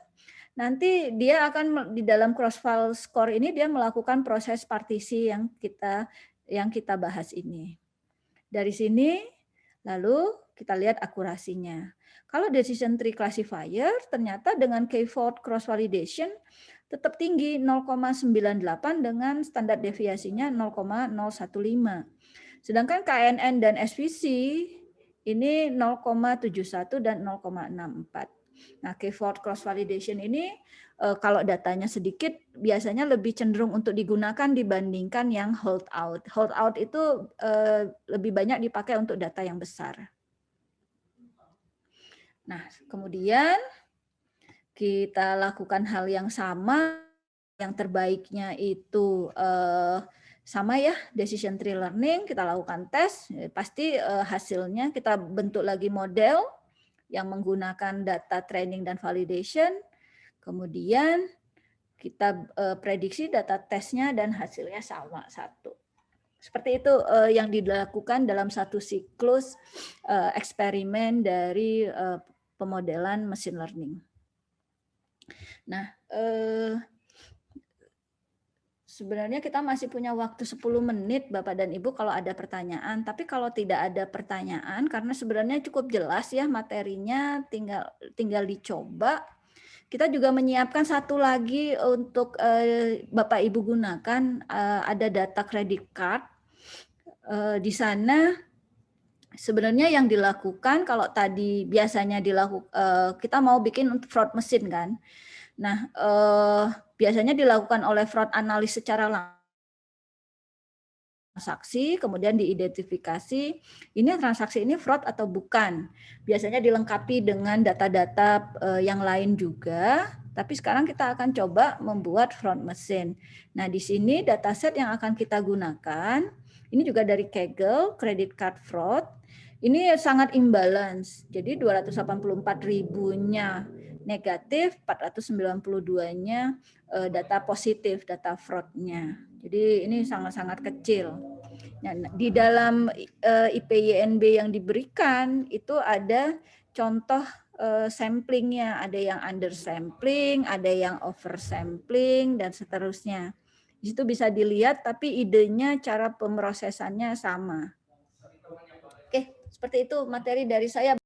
Nanti dia akan di dalam cross file score ini dia melakukan proses partisi yang kita bahas ini. Dari sini, lalu kita lihat akurasinya. Kalau decision tree classifier, ternyata dengan K-vote cross validation tetap tinggi 0,98 dengan standar deviasinya 0,015. Sedangkan KNN dan SVC ini 0,71 dan 0,64. Nah, K-vote cross validation ini kalau datanya sedikit biasanya lebih cenderung untuk digunakan dibandingkan yang hold out. Hold out itu lebih banyak dipakai untuk data yang besar. Nah, kemudian kita lakukan hal yang sama, yang terbaiknya itu sama ya, decision tree learning, kita lakukan tes, pasti hasilnya kita bentuk lagi model yang menggunakan data training dan validation, kemudian kita prediksi data tesnya dan hasilnya sama satu. Seperti itu yang dilakukan dalam satu siklus eksperimen dari pemodelan machine learning. Nah, sebenarnya kita masih punya waktu 10 menit Bapak dan Ibu kalau ada pertanyaan. Tapi kalau tidak ada pertanyaan, karena sebenarnya cukup jelas ya materinya, tinggal dicoba. Kita juga menyiapkan satu lagi untuk Bapak Ibu gunakan, ada data credit card. Di sana sebenarnya yang dilakukan, kalau tadi biasanya kita mau bikin untuk fraud machine kan. Nah, biasanya dilakukan oleh fraud analis secara transaksi, kemudian diidentifikasi, ini transaksi ini fraud atau bukan. Biasanya dilengkapi dengan data-data yang lain juga, tapi sekarang kita akan coba membuat fraud machine. Nah, di sini dataset yang akan kita gunakan, ini juga dari Kaggle, credit card fraud. Ini sangat imbalance, jadi 284.000-nya negatif, 492-nya data positif, data fraud-nya. Jadi ini sangat-sangat kecil. Nah, di dalam IPYNB yang diberikan itu ada contoh samplingnya, ada yang undersampling, ada yang oversampling, dan seterusnya. Di situ bisa dilihat, tapi idenya, cara pemrosesannya sama. Oke, seperti itu materi dari saya.